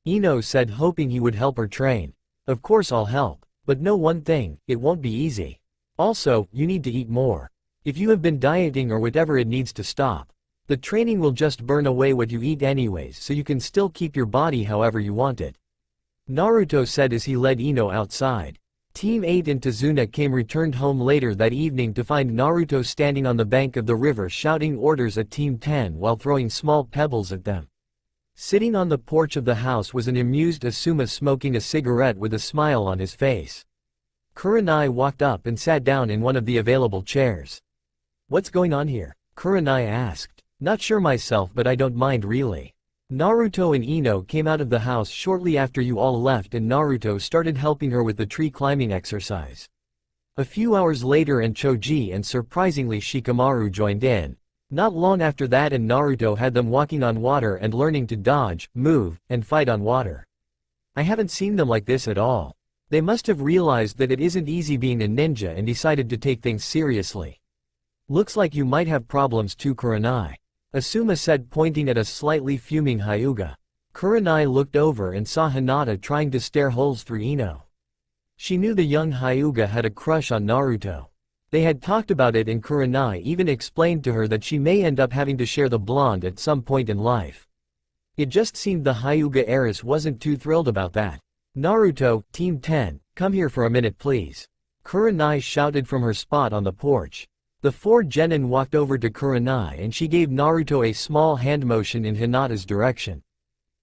Ino said, hoping he would help her train. Of course I'll help, but know one thing, it won't be easy. Also, you need to eat more. If you have been dieting or whatever, it needs to stop. The training will just burn away what you eat anyways, so you can still keep your body however you want it. Naruto said as he led Ino outside. Team 8 and Tazuna returned home later that evening to find Naruto standing on the bank of the river shouting orders at Team 10 while throwing small pebbles at them. Sitting on the porch of the house was an amused Asuma smoking a cigarette with a smile on his face. Kurenai walked up and sat down in one of the available chairs. What's going on here? Kurenai asked. Not sure myself, but I don't mind really. Naruto and Ino came out of the house shortly after you all left and Naruto started helping her with the tree climbing exercise. A few hours later and Choji and surprisingly Shikamaru joined in. Not long after that and Naruto had them walking on water and learning to dodge, move, and fight on water. I haven't seen them like this at all. They must have realized that it isn't easy being a ninja and decided to take things seriously. Looks like you might have problems too, Kurenai. Asuma said, pointing at a slightly fuming Hyuga. Kurenai looked over and saw Hinata trying to stare holes through Ino. She knew the young Hyuga had a crush on Naruto. They had talked about it and Kurenai even explained to her that she may end up having to share the blonde at some point in life. It just seemed the Hyuga heiress wasn't too thrilled about that. Naruto, Team 10, come here for a minute please. Kurenai shouted from her spot on the porch. The 4 genin walked over to Kurenai and she gave Naruto a small hand motion in Hinata's direction.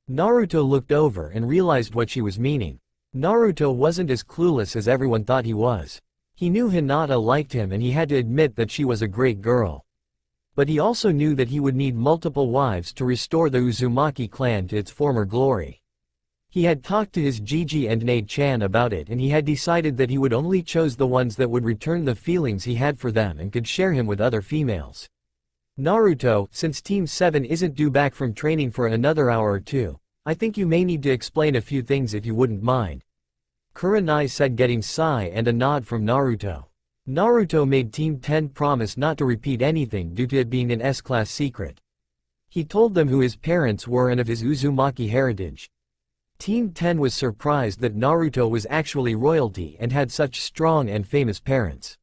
Naruto looked over and realized what she was meaning. Naruto wasn't as clueless as everyone thought he was. He knew Hinata liked him and he had to admit that she was a great girl. But he also knew that he would need multiple wives to restore the Uzumaki clan to its former glory. He had talked to his Gigi and Nei-chan about it and he had decided that he would only choose the ones that would return the feelings he had for them and could share him with other females. Naruto, since Team 7 isn't due back from training for another hour or 2, I think you may need to explain a few things if you wouldn't mind. Kurenai said, getting sigh and a nod from Naruto. Naruto made Team 10 promise not to repeat anything due to it being an S-class secret. He told them who his parents were and of his Uzumaki heritage. Team 10 was surprised that Naruto was actually royalty and had such strong and famous parents.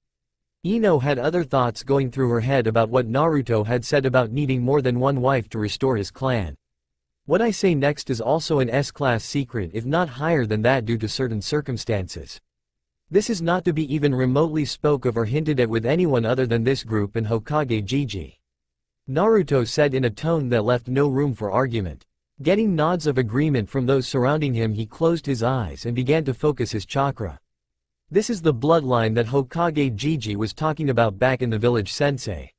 Ino had other thoughts going through her head about what Naruto had said about needing more than one wife to restore his clan. What I say next is also an S-class secret, if not higher than that due to certain circumstances. This is not to be even remotely spoke of or hinted at with anyone other than this group and Hokage Gigi. Naruto said in a tone that left no room for argument. Getting nods of agreement from those surrounding him, he closed his eyes and began to focus his chakra. This is the bloodline that Hokage Gigi was talking about back in the village sensei.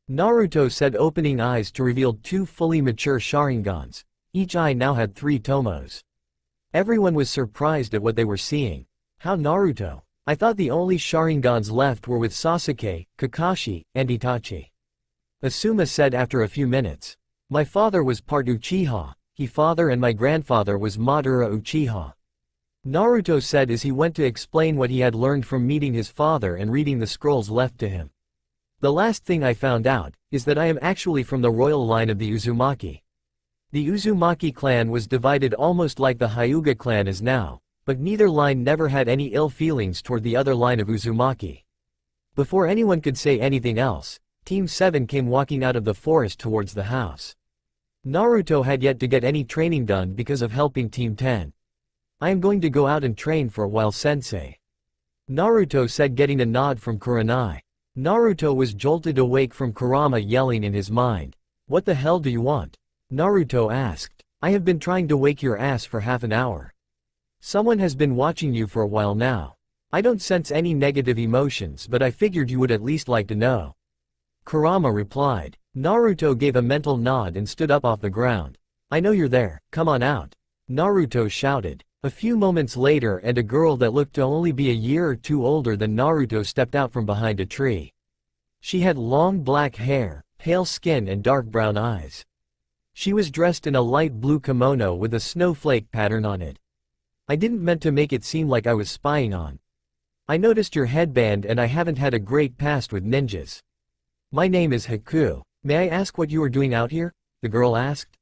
Naruto said, opening eyes to reveal 2 fully mature Sharingans. Each eye now had 3 tomos. Everyone was surprised at what they were seeing. How Naruto? I thought the only Sharingans left were with Sasuke, Kakashi, and Itachi. Asuma said after a few minutes. My father was part Uchiha. he father and my grandfather was Madara Uchiha. Naruto said as he went to explain what he had learned from meeting his father and reading the scrolls left to him. The last thing I found out is that I am actually from the royal line of the Uzumaki. The Uzumaki clan was divided almost like the Hyuga clan is now, but neither line never had any ill feelings toward the other line of Uzumaki. Before anyone could say anything else, Team 7 came walking out of the forest towards the house. Naruto had yet to get any training done because of helping Team 10. I am going to go out and train for a while, sensei. Naruto said, getting a nod from Kurenai. Naruto was jolted awake from Kurama yelling in his mind. What the hell do you want? Naruto asked. I have been trying to wake your ass for half an hour. Someone has been watching you for a while now. I don't sense any negative emotions, but I figured you would at least like to know. Kurama replied. Naruto gave a mental nod and stood up off the ground. I know you're there, come on out. Naruto shouted. A few moments later and a girl that looked to only be a year or two older than Naruto stepped out from behind a tree. She had long black hair, pale skin and dark brown eyes. She was dressed in a light blue kimono with a snowflake pattern on it. I didn't mean to make it seem like I was spying on. I noticed your headband and I haven't had a great past with ninjas. My name is Haku. May I ask what you are doing out here? The girl asked.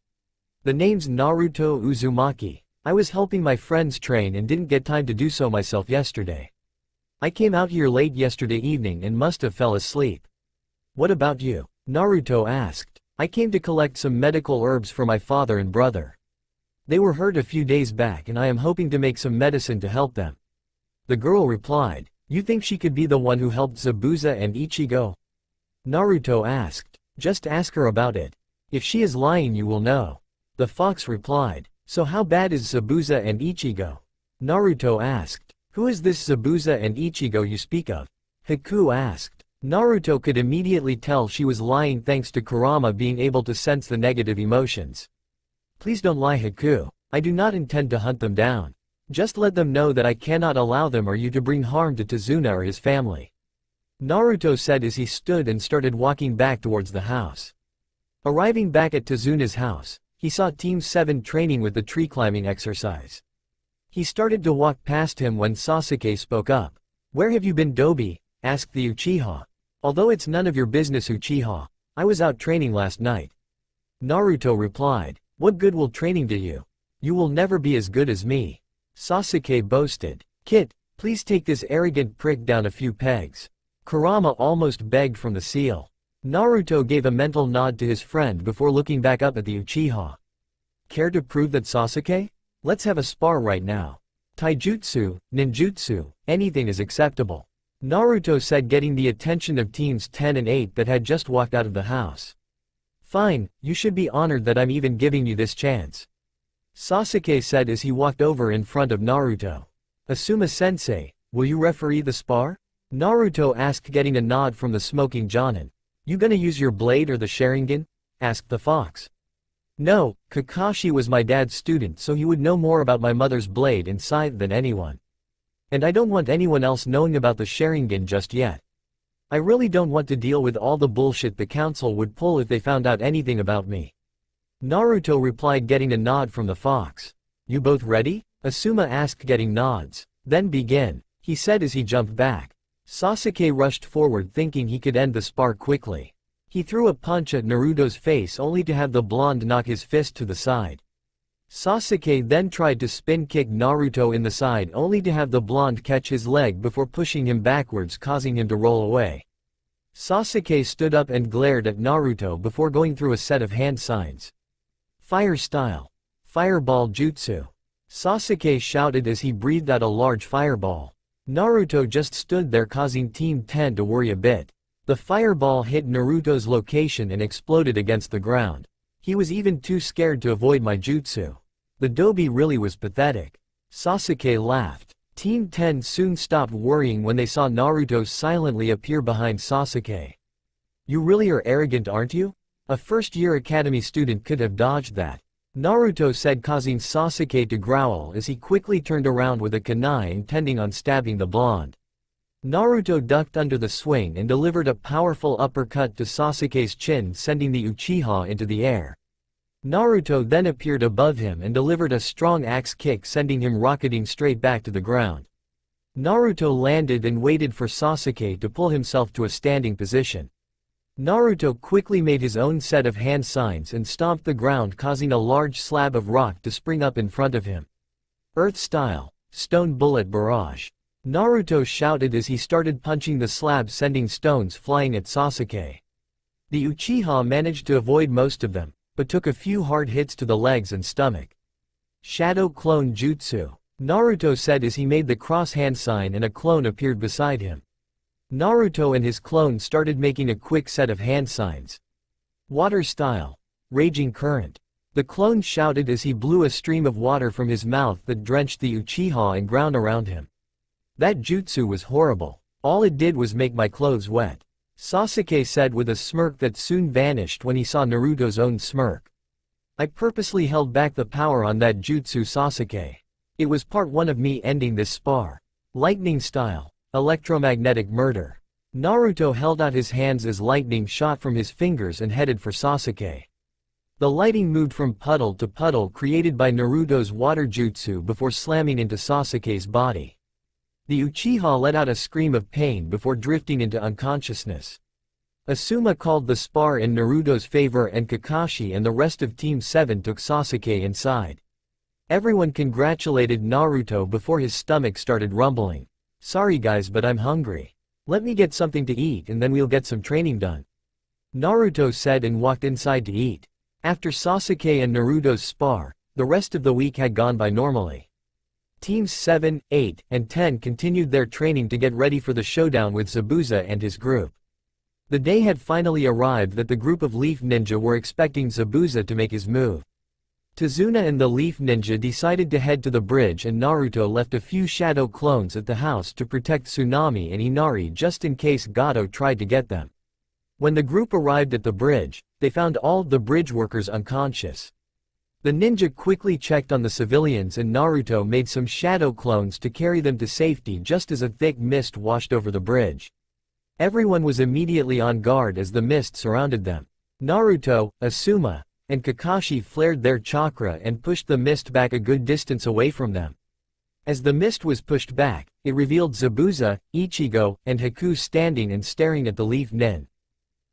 The name's Naruto Uzumaki. I was helping my friends train and didn't get time to do so myself yesterday. I came out here late yesterday evening and must have fell asleep. What about you? Naruto asked. I came to collect some medical herbs for my father and brother. They were hurt a few days back and I am hoping to make some medicine to help them. The girl replied. You think she could be the one who helped Zabuza and Ichigo? Naruto asked. Just ask her about it. If she is lying you will know. The fox replied. So how bad is Zabuza and Ichigo? Naruto asked. Who is this Zabuza and Ichigo you speak of? Haku asked. Naruto could immediately tell she was lying thanks to Kurama being able to sense the negative emotions. Please don't lie, Haku. I do not intend to hunt them down. Just let them know that I cannot allow them or you to bring harm to Tazuna or his family. Naruto said as he stood and started walking back towards the house. Arriving back at Tazuna's house, he saw Team 7 training with the tree climbing exercise. He started to walk past him when Sasuke spoke up. Where have you been, Dobi? Asked the Uchiha. Although it's none of your business, Uchiha. I was out training last night. Naruto replied. What good will training do you? You will never be as good as me. Sasuke boasted. Kit, please take this arrogant prick down a few pegs. Kurama almost begged from the seal. Naruto gave a mental nod to his friend before looking back up at the Uchiha. Care to prove that, Sasuke? Let's have a spar right now. Taijutsu, ninjutsu, anything is acceptable. Naruto said, getting the attention of teams 10 and 8 that had just walked out of the house. Fine, you should be honored that I'm even giving you this chance. Sasuke said as he walked over in front of Naruto. Asuma-sensei, will you referee the spar? Naruto asked, getting a nod from the smoking Jonin. You gonna use your blade or the Sharingan? Asked the fox. No, Kakashi was my dad's student, so he would know more about my mother's blade and scythe than anyone. And I don't want anyone else knowing about the Sharingan just yet. I really don't want to deal with all the bullshit the council would pull if they found out anything about me. Naruto replied, getting a nod from the fox. You both ready? Asuma asked, getting nods. Then begin, he said as he jumped back. Sasuke rushed forward thinking he could end the spar quickly. He threw a punch at Naruto's face only to have the blonde knock his fist to the side. Sasuke then tried to spin kick Naruto in the side only to have the blonde catch his leg before pushing him backwards, causing him to roll away. Sasuke stood up and glared at Naruto before going through a set of hand signs. Fire style. Fireball jutsu. Sasuke shouted as he breathed out a large fireball. Naruto just stood there, causing Team 10 to worry a bit. The fireball hit Naruto's location and exploded against the ground. He was even too scared to avoid my jutsu. The Dobi really was pathetic. Sasuke laughed. Team 10 soon stopped worrying when they saw Naruto silently appear behind Sasuke. You really are arrogant, aren't you? A first-year academy student could have dodged that. Naruto said, causing Sasuke to growl as he quickly turned around with a kunai intending on stabbing the blonde. Naruto ducked under the swing and delivered a powerful uppercut to Sasuke's chin, sending the Uchiha into the air. Naruto then appeared above him and delivered a strong axe kick, sending him rocketing straight back to the ground. Naruto landed and waited for Sasuke to pull himself to a standing position. Naruto quickly made his own set of hand signs and stomped the ground, causing a large slab of rock to spring up in front of him. Earth Style, Stone Bullet Barrage. Naruto shouted as he started punching the slab, sending stones flying at Sasuke. The Uchiha managed to avoid most of them, but took a few hard hits to the legs and stomach. Shadow Clone Jutsu. Naruto said as he made the cross hand sign and a clone appeared beside him. Naruto and his clone started making a quick set of hand signs. Water Style. Raging Current. The clone shouted as he blew a stream of water from his mouth that drenched the Uchiha and ground around him. That jutsu was horrible. All it did was make my clothes wet. Sasuke said with a smirk that soon vanished when he saw Naruto's own smirk. I purposely held back the power on that jutsu, Sasuke. It was part one of me ending this spar. Lightning Style. Electromagnetic Murder. Naruto held out his hands as lightning shot from his fingers and headed for Sasuke. The lighting moved from puddle to puddle created by Naruto's water jutsu before slamming into Sasuke's body. The Uchiha let out a scream of pain before drifting into unconsciousness. Asuma called the spar in Naruto's favor and Kakashi and the rest of Team 7 took Sasuke inside. Everyone congratulated Naruto before his stomach started rumbling. Sorry guys, but I'm hungry. Let me get something to eat and then we'll get some training done. Naruto said and walked inside to eat. After Sasuke and Naruto's spar, the rest of the week had gone by normally. Teams 7, 8, and 10 continued their training to get ready for the showdown with Zabuza and his group. The day had finally arrived that the group of Leaf Ninja were expecting Zabuza to make his move. Tazuna and the Leaf Ninja decided to head to the bridge, and Naruto left a few shadow clones at the house to protect Tsunami and Inari just in case Gato tried to get them. When the group arrived at the bridge, they found all the bridge workers unconscious. The ninja quickly checked on the civilians and Naruto made some shadow clones to carry them to safety just as a thick mist washed over the bridge. Everyone was immediately on guard as the mist surrounded them. Naruto, Asuma, and Kakashi flared their chakra and pushed the mist back a good distance away from them. As the mist was pushed back, it revealed Zabuza, Ichigo, and Haku standing and staring at the Leaf Nin.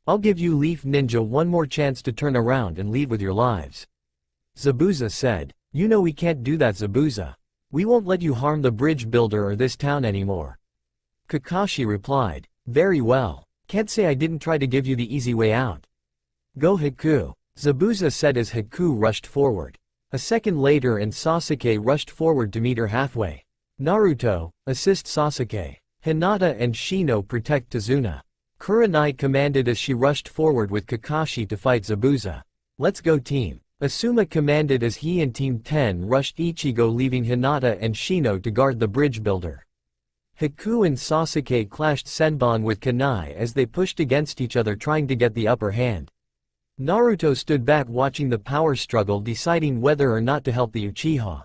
I'll give you Leaf Ninja one more chance to turn around and leave with your lives. Zabuza said. You know we can't do that, Zabuza. We won't let you harm the bridge builder or this town anymore. Kakashi replied. Very well. Can't say I didn't try to give you the easy way out. Go Haku, Zabuza said as Haku rushed forward. A second later and Sasuke rushed forward to meet her halfway. Naruto, assist Sasuke. Hinata and Shino protect Tazuna. Kurenai commanded as she rushed forward with Kakashi to fight Zabuza. Let's go team. Asuma commanded as he and Team 10 rushed Ichigo, leaving Hinata and Shino to guard the bridge builder. Haku and Sasuke clashed Senbon with Kunai as they pushed against each other trying to get the upper hand. Naruto stood back watching the power struggle, deciding whether or not to help the Uchiha.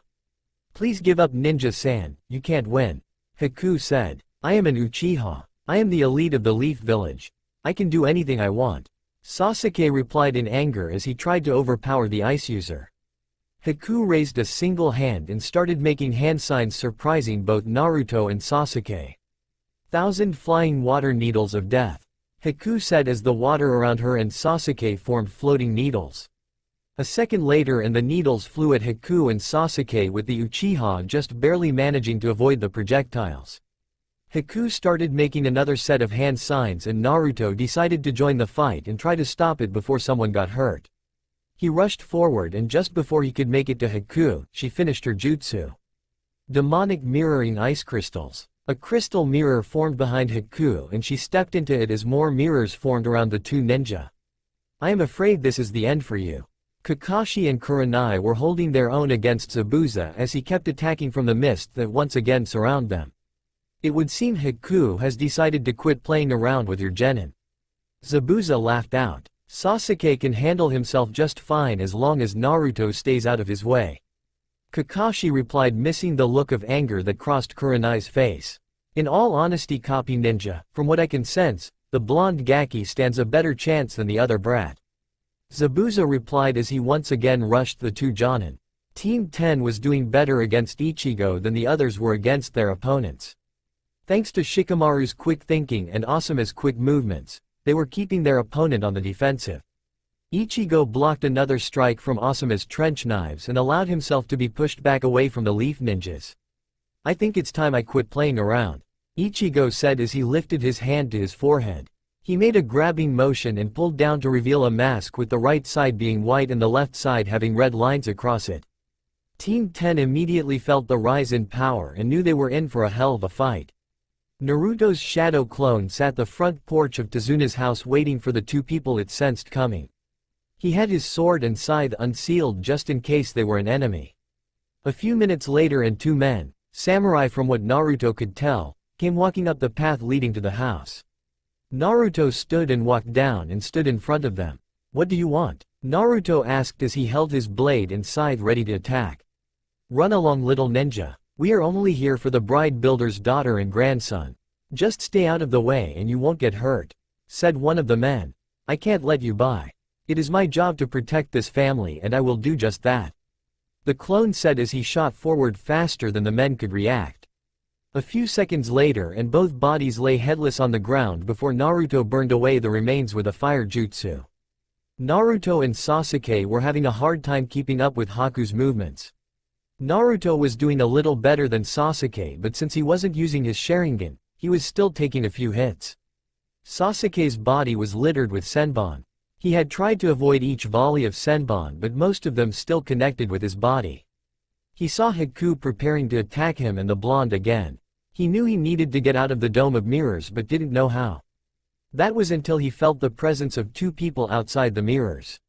Please give up, Ninja-san, you can't win. Haku said. I am an Uchiha. I am the elite of the Leaf Village. I can do anything I want. Sasuke replied in anger as he tried to overpower the ice user. Haku raised a single hand and started making hand signs, surprising both Naruto and Sasuke. 1,000 flying water needles of death. Haku said as the water around her and Sasuke formed floating needles. A second later and the needles flew at Haku and Sasuke, with the Uchiha just barely managing to avoid the projectiles. Haku started making another set of hand signs and Naruto decided to join the fight and try to stop it before someone got hurt. He rushed forward and just before he could make it to Haku, she finished her jutsu. Demonic Mirroring Ice Crystals. A crystal mirror formed behind Haku and she stepped into it as more mirrors formed around the two ninja. I am afraid this is the end for you. Kakashi and Kurenai were holding their own against Zabuza as he kept attacking from the mist that once again surrounded them. It would seem Haku has decided to quit playing around with your Genin. Zabuza laughed out. Sasuke can handle himself just fine as long as Naruto stays out of his way. Kakashi replied, missing the look of anger that crossed Kurenai's face. In all honesty, Copy Ninja, from what I can sense, the blonde Gaki stands a better chance than the other brat. Zabuza replied as he once again rushed the two Genin. Team 10 was doing better against Ichigo than the others were against their opponents. Thanks to Shikamaru's quick thinking and Asuma's quick movements, they were keeping their opponent on the defensive. Ichigo blocked another strike from Asuma's trench knives and allowed himself to be pushed back away from the leaf ninjas. "I think it's time I quit playing around," Ichigo said as he lifted his hand to his forehead. He made a grabbing motion and pulled down to reveal a mask with the right side being white and the left side having red lines across it. Team 10 immediately felt the rise in power and knew they were in for a hell of a fight. Naruto's shadow clone sat the front porch of Tazuna's house waiting for the two people it sensed coming. He had his sword and scythe unsealed just in case they were an enemy. A few minutes later and two men, samurai from what Naruto could tell, came walking up the path leading to the house. Naruto stood and walked down and stood in front of them. "What do you want?" Naruto asked as he held his blade and scythe ready to attack. "Run along, little ninja. We are only here for the bride builder's daughter and grandson. Just stay out of the way and you won't get hurt," said one of the men. "I can't let you by. It is my job to protect this family and I will do just that," the clone said as he shot forward faster than the men could react. A few seconds later and both bodies lay headless on the ground before Naruto burned away the remains with a fire jutsu. Naruto and Sasuke were having a hard time keeping up with Haku's movements. Naruto was doing a little better than Sasuke, but since he wasn't using his Sharingan, he was still taking a few hits. Sasuke's body was littered with senbon. He had tried to avoid each volley of senbon, but most of them still connected with his body. He saw Haku preparing to attack him and the blonde again. He knew he needed to get out of the dome of mirrors but didn't know how. That was until he felt the presence of two people outside the mirrors.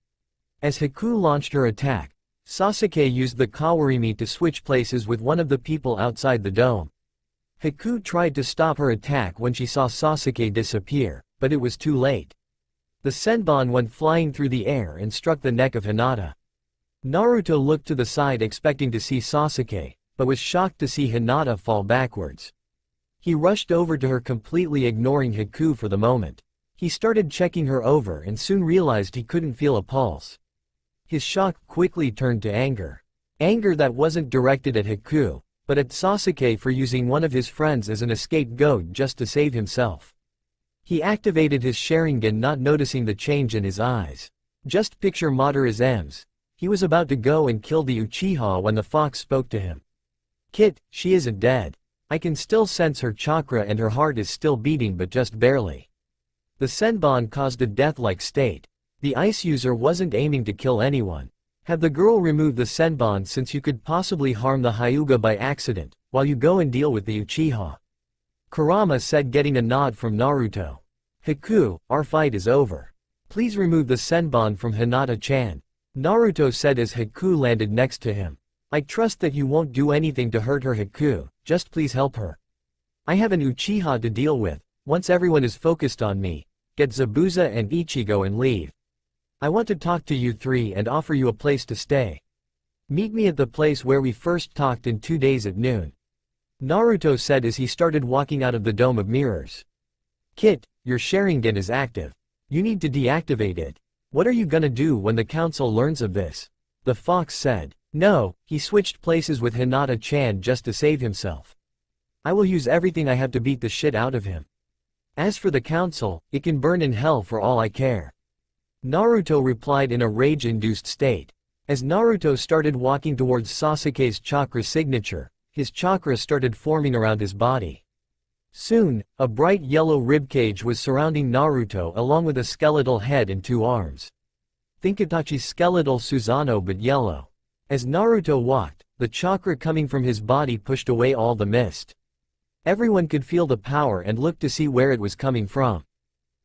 As Haku launched her attack, Sasuke used the Kawarimi to switch places with one of the people outside the dome. Haku tried to stop her attack when she saw Sasuke disappear, but it was too late. The senbon went flying through the air and struck the neck of Hinata. Naruto looked to the side expecting to see Sasuke, but was shocked to see Hinata fall backwards. He rushed over to her, completely ignoring Haku for the moment. He started checking her over and soon realized he couldn't feel a pulse. His shock quickly turned to anger. Anger that wasn't directed at Haku, but at Sasuke for using one of his friends as an scapegoat just to save himself. He activated his Sharingan, not noticing the change in his eyes. Just picture Madara's M's. He was about to go and kill the Uchiha when the fox spoke to him. "Kit, she isn't dead. I can still sense her chakra and her heart is still beating, but just barely." The senbon caused a death-like state. The ice user wasn't aiming to kill anyone. Have the girl remove the senbon since you could possibly harm the Hyuga by accident, while you go and deal with the Uchiha. Kurama said, getting a nod from Naruto. "Haku, our fight is over. Please remove the senbon from Hinata-chan," Naruto said as Haku landed next to him. "I trust that you won't do anything to hurt her, Haku, just please help her. I have an Uchiha to deal with. Once everyone is focused on me, get Zabuza and Ichigo and leave. I want to talk to you three and offer you a place to stay. Meet me at the place where we first talked in 2 days at noon," Naruto said as he started walking out of the dome of mirrors. "Kit, your Sharingan is active. You need to deactivate it. What are you gonna do when the council learns of this?" the fox said. "No," he switched places with Hinata-chan just to save himself. "I will use everything I have to beat the shit out of him. As for the council, it can burn in hell for all I care," Naruto replied in a rage-induced state. As Naruto started walking towards Sasuke's chakra signature, his chakra started forming around his body. Soon, a bright yellow ribcage was surrounding Naruto along with a skeletal head and 2 arms. Think Itachi's skeletal Susanoo but yellow. As Naruto walked, the chakra coming from his body pushed away all the mist. Everyone could feel the power and looked to see where it was coming from.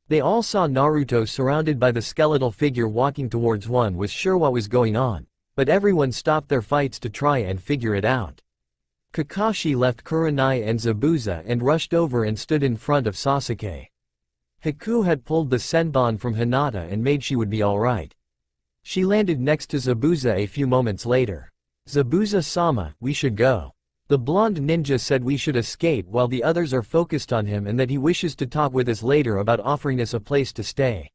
They all saw Naruto surrounded by the skeletal figure walking towards one was sure what was going on, but everyone stopped their fights to try and figure it out. Kakashi left Kurenai and Zabuza and rushed over and stood in front of Sasuke. Haku had pulled the senbon from Hinata and made she would be alright. She landed next to Zabuza a few moments later. "Zabuza-sama, we should go. The blonde ninja said we should escape while the others are focused on him and that he wishes to talk with us later about offering us a place to stay."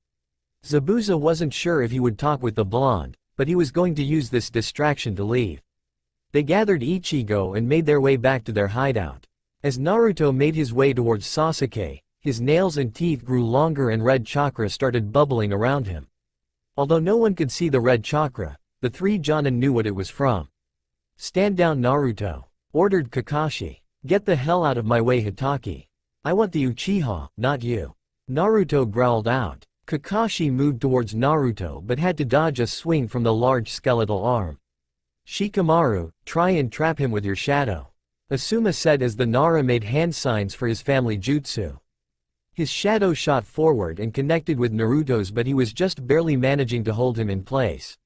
Zabuza wasn't sure if he would talk with the blonde, but he was going to use this distraction to leave. They gathered Ichigo and made their way back to their hideout. As Naruto made his way towards Sasuke, his nails and teeth grew longer and red chakra started bubbling around him. Although no one could see the red chakra, the three Jonin knew what it was from. "Stand down, Naruto," ordered Kakashi. "Get the hell out of my way, Hitaki. I want the Uchiha, not you." Naruto growled out. Kakashi moved towards Naruto but had to dodge a swing from the large skeletal arm. "Shikamaru, try and trap him with your shadow," Asuma said as the Nara made hand signs for his family jutsu. His shadow shot forward and connected with Naruto's, but he was just barely managing to hold him in place.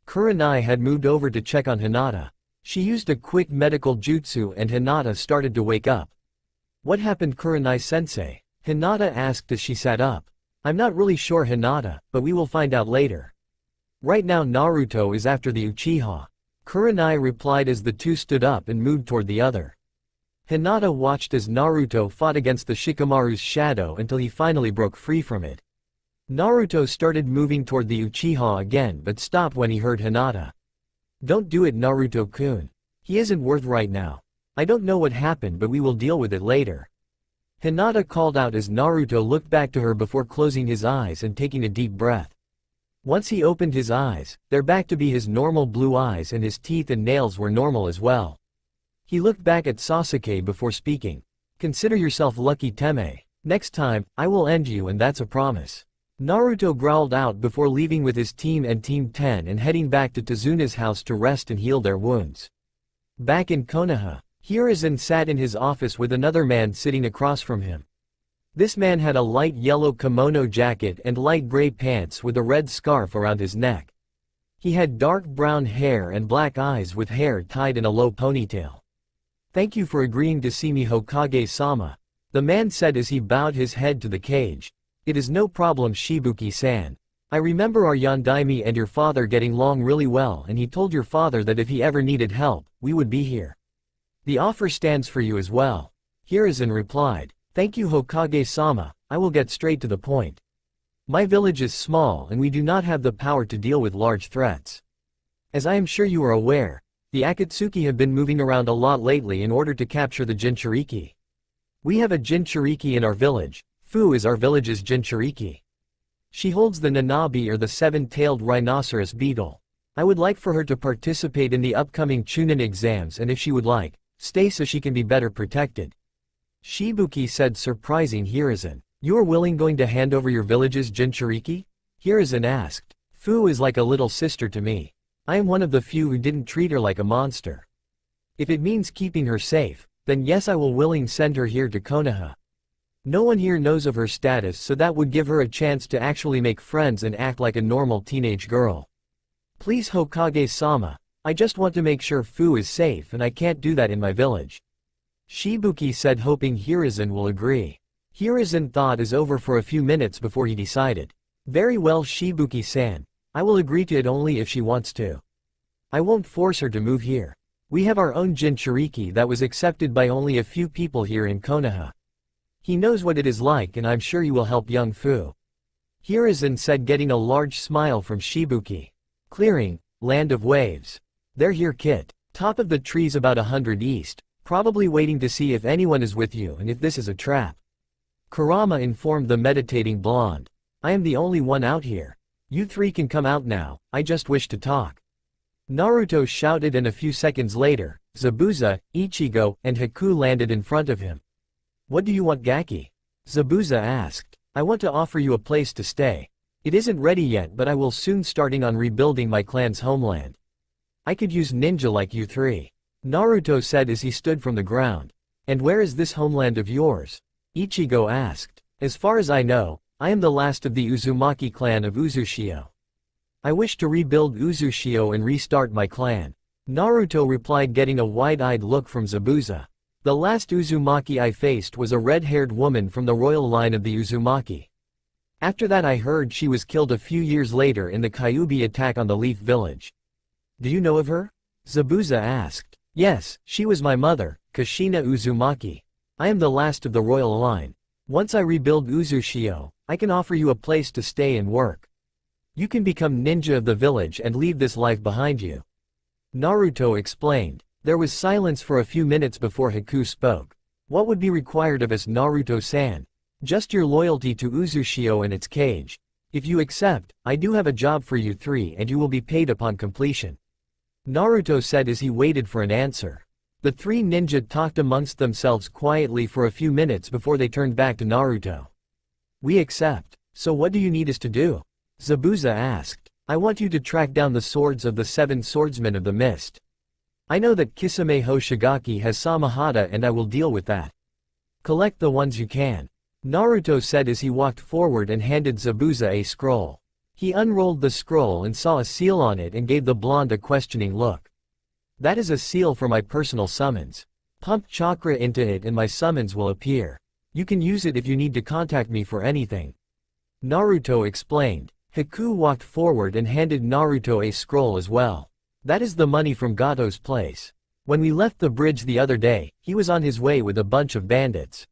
Kurenai had moved over to check on Hinata. She used a quick medical jutsu and Hinata started to wake up. "What happened, Kurenai-sensei?" Hinata asked as she sat up. "I'm not really sure, Hinata, but we will find out later. Right now Naruto is after the Uchiha," Kurenai replied as the two stood up and moved toward the other. Hinata watched as Naruto fought against the Shikamaru's shadow until he finally broke free from it. Naruto started moving toward the Uchiha again but stopped when he heard Hinata. "Don't do it, Naruto-kun. He isn't worth right now. I don't know what happened, but we will deal with it later," Hinata called out as Naruto looked back to her before closing his eyes and taking a deep breath. Once he opened his eyes, they're back to be his normal blue eyes and his teeth and nails were normal as well. He looked back at Sasuke before speaking. "Consider yourself lucky, Teme. Next time, I will end you, and that's a promise." Naruto growled out before leaving with his team and Team 10 and heading back to Tazuna's house to rest and heal their wounds. Back in Konoha, Hiruzen sat in his office with another man sitting across from him. This man had a light yellow kimono jacket and light gray pants with a red scarf around his neck. He had dark brown hair and black eyes with hair tied in a low ponytail. "Thank you for agreeing to see me, Hokage-sama," the man said as he bowed his head to the cage. "It is no problem, Shibuki-san. I remember our Yondaime and your father getting along really well, and he told your father that if he ever needed help, we would be here. The offer stands for you as well," Hiruzen replied. "Thank you, Hokage-sama, I will get straight to the point. My village is small and we do not have the power to deal with large threats. As I am sure you are aware, the Akatsuki have been moving around a lot lately in order to capture the Jinchuriki. We have a Jinchuriki in our village. Fu is our village's Jinchuriki. She holds the Nanabi, or the seven-tailed rhinoceros beetle. I would like for her to participate in the upcoming Chunin exams, and if she would like, stay so she can be better protected," Shibuki said, surprising Hiruzen. "You are going to hand over your village's Jinchuriki?" Hiruzen asked. "Fu is like a little sister to me. I am one of the few who didn't treat her like a monster. If it means keeping her safe, then yes, I will send her here to Konoha. No one here knows of her status, so that would give her a chance to actually make friends and act like a normal teenage girl. Please, Hokage-sama, I just want to make sure Fu is safe, and I can't do that in my village," Shibuki said, hoping Hiruzen will agree. Hiruzen thought it over for a few minutes before he decided. "Very well, Shibuki-san. I will agree to it only if she wants to. I won't force her to move here. We have our own Jinchuriki that was accepted by only a few people here in Konoha. He knows what it is like, and I'm sure he will help young Fu," Hiruzen said, getting a large smile from Shibuki. Clearing, land of waves. "They're here, Kit. Top of the trees about 100 east, probably waiting to see if anyone is with you and if this is a trap," Kurama informed the meditating blonde. "I am the only one out here. You three can come out now, I just wish to talk," Naruto shouted, and a few seconds later, Zabuza, Ichigo, and Haku landed in front of him. "What do you want, Gaki?" Zabuza asked. "I want to offer you a place to stay. It isn't ready yet, but I will soon starting on rebuilding my clan's homeland. I could use ninja like you three," Naruto said as he stood from the ground. "And where is this homeland of yours?" Ichigo asked. "As far as I know, I am the last of the Uzumaki clan of Uzushio. I wish to rebuild Uzushio and restart my clan," Naruto replied, getting a wide-eyed look from Zabuza. "The last Uzumaki I faced was a red-haired woman from the royal line of the Uzumaki. After that I heard she was killed a few years later in the Kyuubi attack on the Leaf Village. Do you know of her?" Zabuza asked. "Yes, she was my mother, Kushina Uzumaki. I am the last of the royal line. Once I rebuild Uzushio, I can offer you a place to stay and work," You can become ninja of the village and leave this life behind you. Naruto explained. There was silence for a few minutes before Haku spoke. What would be required of us, Naruto-san? Just your loyalty to Uzushio and its cage. If you accept, I do have a job for you three and you will be paid upon completion. Naruto said as he waited for an answer. The three ninja talked amongst themselves quietly for a few minutes before they turned back to Naruto. We accept. So what do you need us to do? Zabuza asked. I want you to track down the swords of the 7 swordsmen of the mist. I know that Kisame Hoshigaki has Samahata and I will deal with that. Collect the ones you can. Naruto said as he walked forward and handed Zabuza a scroll. He unrolled the scroll and saw a seal on it and gave the blonde a questioning look. That is a seal for my personal summons. Pump chakra into it and my summons will appear. You can use it if you need to contact me for anything. Naruto explained. Haku walked forward and handed Naruto a scroll as well. That is the money from Gato's place. When we left the bridge the other day, he was on his way with a bunch of bandits.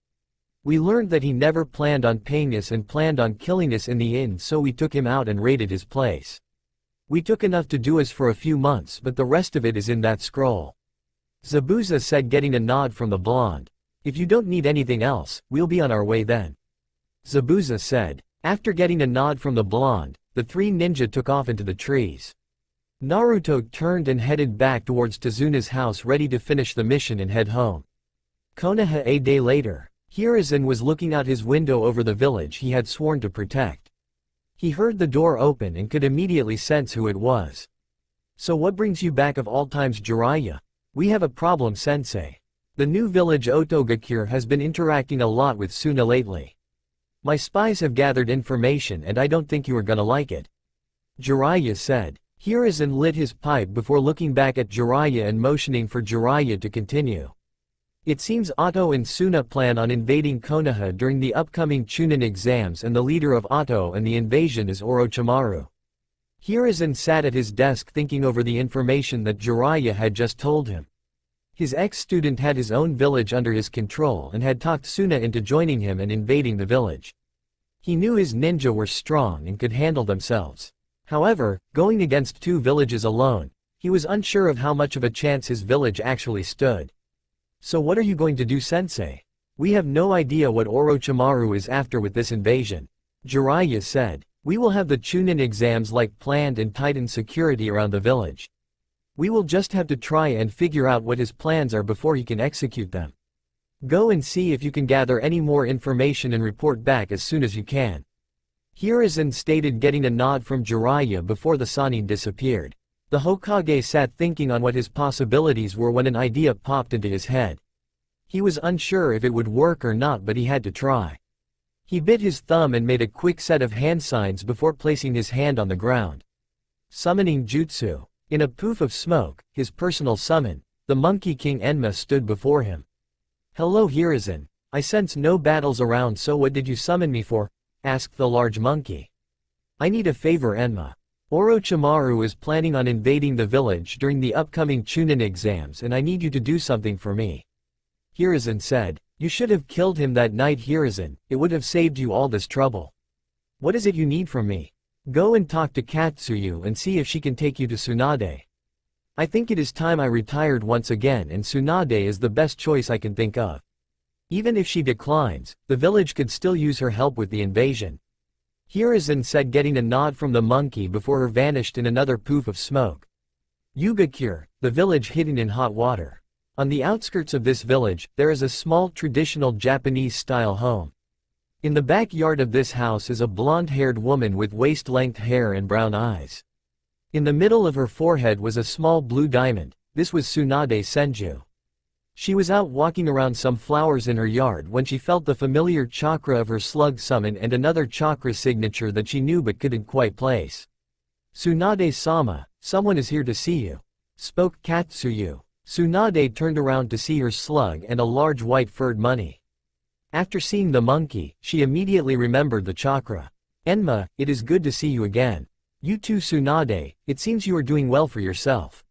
We learned that he never planned on paying us and planned on killing us in the inn, so we took him out and raided his place. We took enough to do us for a few months, but the rest of it is in that scroll. Zabuza said, getting a nod from the blonde. If you don't need anything else, we'll be on our way then. Zabuza said. After getting a nod from the blonde, the three ninja took off into the trees. Naruto turned and headed back towards Tazuna's house, ready to finish the mission and head home. Konoha. A day later. Hiruzen was looking out his window over the village he had sworn to protect. He heard the door open and could immediately sense who it was. So what brings you back of all times, Jiraiya? We have a problem, sensei. The new village Otogakure has been interacting a lot with Suna lately. My spies have gathered information and I don't think you are gonna like it. Jiraiya said. Hiruzen lit his pipe before looking back at Jiraiya and motioning for Jiraiya to continue. It seems Otto and Suna plan on invading Konoha during the upcoming Chunin exams, and the leader of Otto and the invasion is Orochimaru. Hiruzen sat at his desk thinking over the information that Jiraiya had just told him. His ex-student had his own village under his control and had talked Suna into joining him and invading the village. He knew his ninja were strong and could handle themselves. However, going against 2 villages alone, he was unsure of how much of a chance his village actually stood. So what are you going to do, sensei? We have no idea what Orochimaru is after with this invasion. Jiraiya said. We will have the Chunin exams like planned and tighten security around the village. We will just have to try and figure out what his plans are before he can execute them. Go and see if you can gather any more information and report back as soon as you can. Hiruzen stated, getting a nod from Jiraiya before the Sannin disappeared. The Hokage sat thinking on what his possibilities were when an idea popped into his head. He was unsure if it would work or not, but he had to try. He bit his thumb and made a quick set of hand signs before placing his hand on the ground. Summoning Jutsu. In a poof of smoke, his personal summon, the Monkey King Enma stood before him. Hello Hiruzen. I sense no battles around, so what did you summon me for? Asked the large monkey. I need a favor, Enma. Orochimaru is planning on invading the village during the upcoming Chunin exams and I need you to do something for me. Hiruzen said. You should have killed him that night, Hiruzen, it would have saved you all this trouble. What is it you need from me? Go and talk to Katsuyu and see if she can take you to Tsunade. I think it is time I retired once again, and Tsunade is the best choice I can think of. Even if she declines, the village could still use her help with the invasion. Hiruzen said, getting a nod from the monkey before her vanished in another poof of smoke. Yugakure, the village hidden in hot water. On the outskirts of this village, there is a small traditional Japanese-style home. In the backyard of this house is a blonde-haired woman with waist-length hair and brown eyes. In the middle of her forehead was a small blue diamond. This was Tsunade Senju. She was out walking around some flowers in her yard when she felt the familiar chakra of her slug summon and another chakra signature that she knew but couldn't quite place. Tsunade-sama, someone is here to see you, spoke Katsuyu. Tsunade turned around to see her slug and a large white furred money. After seeing the monkey, she immediately remembered the chakra. Enma, it is good to see you again. You too, Tsunade, it seems you are doing well for yourself.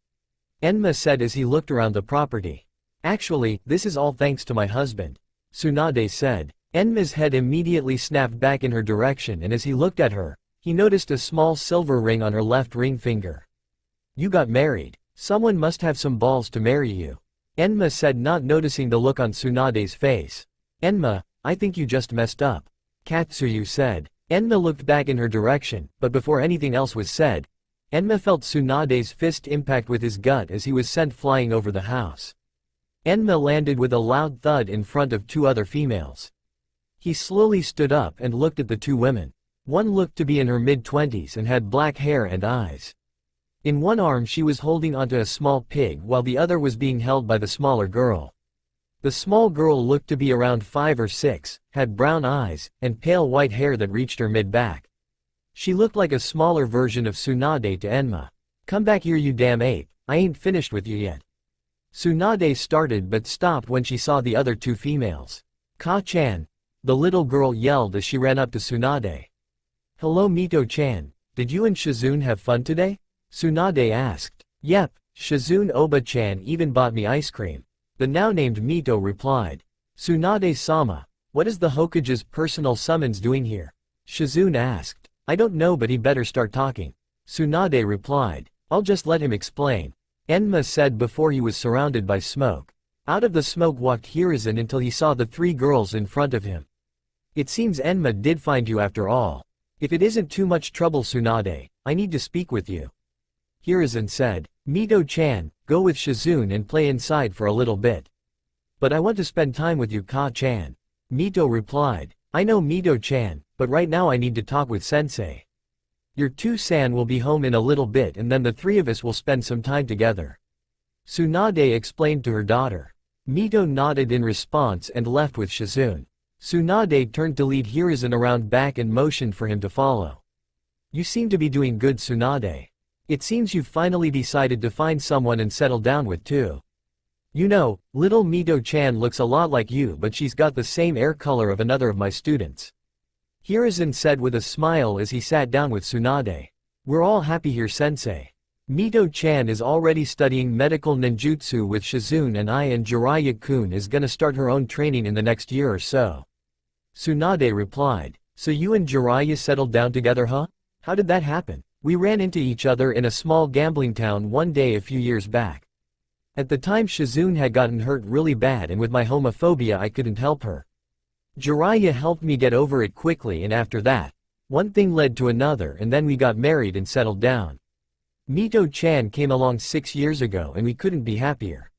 Enma said as he looked around the property. Actually, this is all thanks to my husband, Tsunade said. Enma's head immediately snapped back in her direction, and as he looked at her, He noticed a small silver ring on her left ring finger. You got married. Someone must have some balls to marry you. Enma said, not noticing the look on Tsunade's face. Enma, I think you just messed up. Katsuyu said. Enma looked back in her direction, but before anything else was said, Enma felt Tsunade's fist impact with his gut as he was sent flying over the house. Enma landed with a loud thud in front of two other females. He slowly stood up and looked at the two women. One looked to be in her mid-20s and had black hair and eyes. In one arm she was holding onto a small pig while the other was being held by the smaller girl. The small girl looked to be around 5 or 6, had brown eyes, and pale white hair that reached her mid-back. She looked like a smaller version of Tsunade to Enma. Come back here, you damn ape, I ain't finished with you yet. Tsunade started but stopped when she saw the other two females. Ka-chan, the little girl yelled as she ran up to Tsunade. Hello Mito-chan, did you and Shizune have fun today? Tsunade asked. Yep, Shizune Oba-chan even bought me ice cream. The now-named Mito replied. Tsunade-sama, what is the Hokage's personal summons doing here? Shizune asked. I don't know, but he better start talking. Tsunade replied. I'll just let him explain. Enma said before he was surrounded by smoke. Out of the smoke walked Hiruzen until he saw the 3 girls in front of him. It seems Enma did find you after all. If it isn't too much trouble, Tsunade, I need to speak with you. Hiruzen said. Mito-chan, go with Shizune and play inside for a little bit. But I want to spend time with you, Ka-chan. Mito replied. I know Mito-chan, but right now I need to talk with sensei. Your 2-san will be home in a little bit and then the 3 of us will spend some time together. Tsunade explained to her daughter. Mito nodded in response and left with Shizune. Tsunade turned to lead Hiruzen around back and motioned for him to follow. You seem to be doing good, Tsunade. It seems you've finally decided to find someone and settle down with too. You know, little Mito-chan looks a lot like you, but she's got the same hair color of another of my students. Hiruzen said with a smile as he sat down with Tsunade. We're all happy here, sensei. Mito-chan is already studying medical ninjutsu with Shizune and Jiraiya-kun is gonna start her own training in the next year or so. Tsunade replied. So you and Jiraiya settled down together, huh? How did that happen? We ran into each other in a small gambling town one day a few years back. At the time Shizune had gotten hurt really bad and with my homophobia I couldn't help her. Jiraiya helped me get over it quickly and after that, one thing led to another and then we got married and settled down. Mito-chan came along 6 years ago and we couldn't be happier.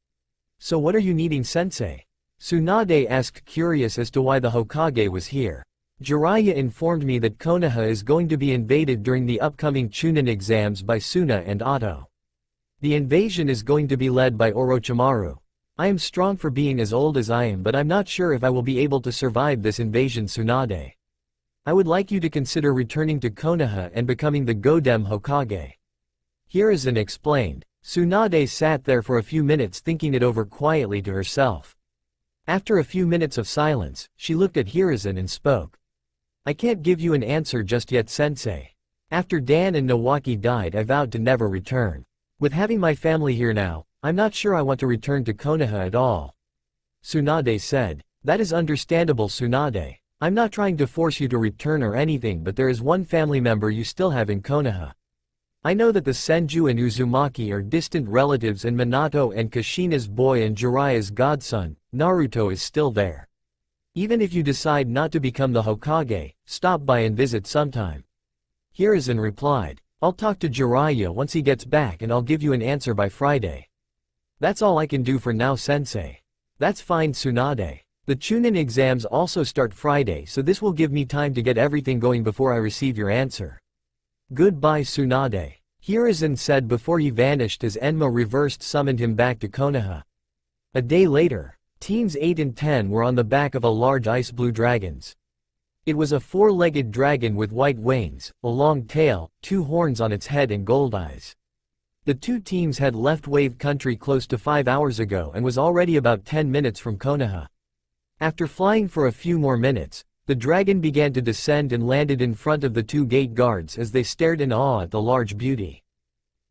So what are you needing, sensei? Tsunade asked, curious as to why the Hokage was here. Jiraiya informed me that Konoha is going to be invaded during the upcoming Chunin exams by Suna and Otto. The invasion is going to be led by Orochimaru. I am strong for being as old as I am, but I'm not sure if I will be able to survive this invasion, Tsunade. I would like you to consider returning to Konoha and becoming the Godem Hokage. Hiruzen explained. Tsunade sat there for a few minutes thinking it over quietly to herself. After a few minutes of silence, she looked at Hiruzen and spoke. I can't give you an answer just yet, sensei. After Dan and Nawaki died I vowed to never return. With having my family here now, I'm not sure I want to return to Konoha at all. Tsunade said. That is understandable, Tsunade. I'm not trying to force you to return or anything, but there is one family member you still have in Konoha. I know that the Senju and Uzumaki are distant relatives and Minato and Kushina's boy and Jiraiya's godson, Naruto, is still there. Even if you decide not to become the Hokage, stop by and visit sometime. Hiruzen replied. I'll talk to Jiraiya once he gets back and I'll give you an answer by Friday. That's all I can do for now, sensei. That's fine, Tsunade. The Chunin exams also start Friday, so this will give me time to get everything going before I receive your answer. Goodbye, Tsunade. Hiruzen said before he vanished as Enma reversed summoned him back to Konoha. A day later, teams 8 and 10 were on the back of a large ice-blue dragons. It was a 4-legged dragon with white wings, a long tail, 2 horns on its head and gold eyes. The 2 teams had left Wave Country close to 5 hours ago and was already about 10 minutes from Konoha. After flying for a few more minutes, the dragon began to descend and landed in front of the 2 gate guards as they stared in awe at the large beauty.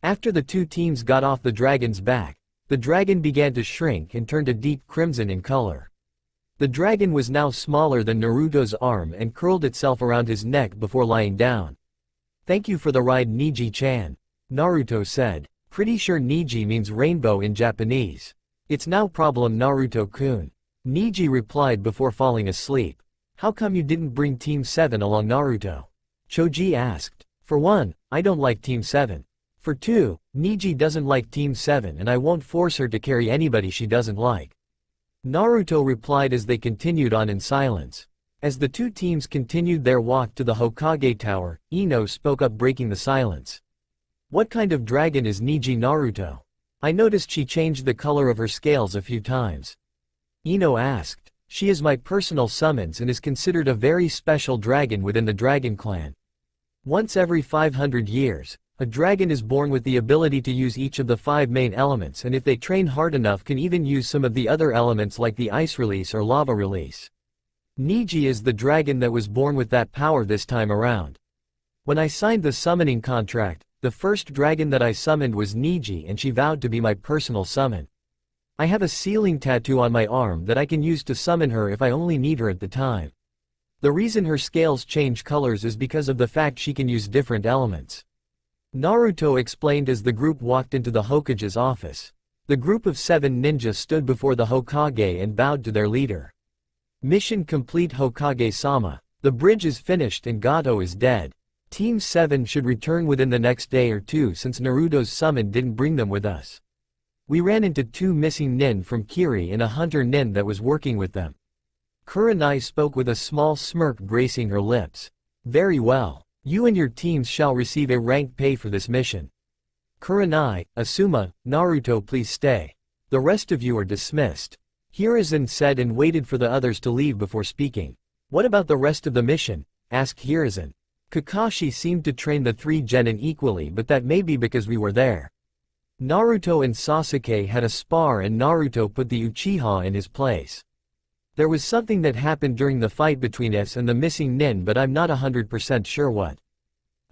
After the 2 teams got off the dragon's back, the dragon began to shrink and turned a deep crimson in color. The dragon was now smaller than Naruto's arm and curled itself around his neck before lying down. Thank you for the ride, Niji-chan. Naruto said. Pretty sure Niji means rainbow in Japanese. It's now problem Naruto-kun. Niji replied before falling asleep. How come you didn't bring Team 7 along, Naruto? Choji asked. For one, I don't like Team 7. For two, Niji doesn't like Team 7 and I won't force her to carry anybody she doesn't like. Naruto replied as they continued on in silence. As the two teams continued their walk to the Hokage Tower, Ino spoke up, breaking the silence. What kind of dragon is Niji, Naruto? I noticed she changed the color of her scales a few times. Ino asked. She is my personal summons and is considered a very special dragon within the Dragon Clan. Once every 500 years, a dragon is born with the ability to use each of the 5 main elements, and if they train hard enough can even use some of the other elements like the ice release or lava release. Niji is the dragon that was born with that power this time around. When I signed the summoning contract, the first dragon that I summoned was Niji and she vowed to be my personal summon. I have a sealing tattoo on my arm that I can use to summon her if I only need her at the time. The reason her scales change colors is because of the fact she can use different elements. Naruto explained as the group walked into the Hokage's office. The group of 7 ninjas stood before the Hokage and bowed to their leader. Mission complete, Hokage-sama. The bridge is finished and Gato is dead. Team 7 should return within the next day or two since Naruto's summon didn't bring them with us. We ran into 2 missing nin from Kiri and a hunter nin that was working with them. Kurenai spoke with a small smirk gracing her lips. Very well. You and your teams shall receive a rank pay for this mission. Kurenai, Asuma, Naruto, please stay. The rest of you are dismissed. Hiruzen said and waited for the others to leave before speaking. What about the rest of the mission? Asked Hiruzen. Kakashi seemed to train the 3 genin equally, but that may be because we were there. Naruto and Sasuke had a spar and Naruto put the Uchiha in his place. There was something that happened during the fight between us and the missing nin, but I'm not 100% sure what.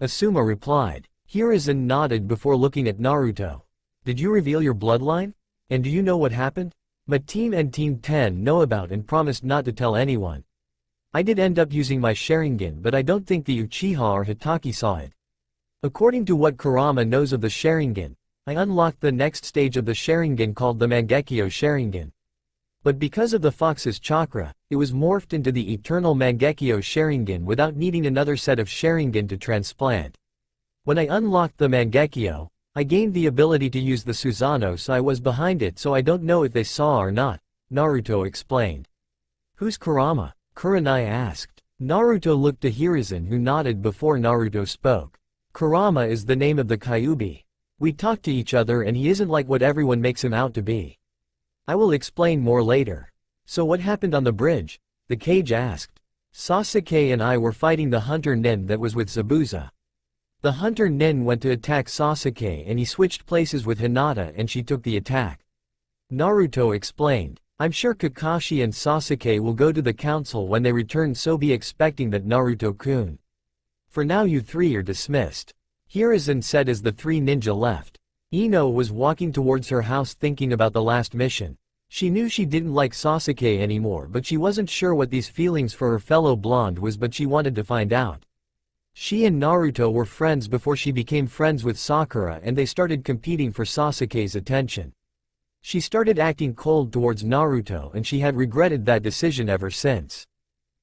Asuma replied. Hiruzen nodded before looking at Naruto. Did you reveal your bloodline? And do you know what happened? My team and Team 10 know about and promised not to tell anyone. I did end up using my Sharingan, but I don't think the Uchiha or Hitaki saw it. According to what Kurama knows of the Sharingan, I unlocked the next stage of the Sharingan called the Mangekyo Sharingan. But because of the Fox's chakra, it was morphed into the eternal Mangekyo Sharingan without needing another set of Sharingan to transplant. When I unlocked the Mangekyo, I gained the ability to use the Susanoo, so I was behind it, so I don't know if they saw or not, Naruto explained. Who's Kurama? Kurenai asked. Naruto looked to Hiruzen, who nodded before Naruto spoke. Kurama is the name of the Kyuubi. We talk to each other and he isn't like what everyone makes him out to be. I will explain more later. So what happened on the bridge? The cage asked. Sasuke and I were fighting the hunter nin that was with Zabuza. The hunter nin went to attack Sasuke and he switched places with Hinata and she took the attack. Naruto explained. I'm sure Kakashi and Sasuke will go to the council when they return, so be expecting that, Naruto-kun. For now you 3 are dismissed. Hiruzen said as the 3 ninja left. Ino was walking towards her house thinking about the last mission. She knew she didn't like Sasuke anymore, but she wasn't sure what these feelings for her fellow blonde was, but she wanted to find out. She and Naruto were friends before she became friends with Sakura, and they started competing for Sasuke's attention. She started acting cold towards Naruto and she had regretted that decision ever since.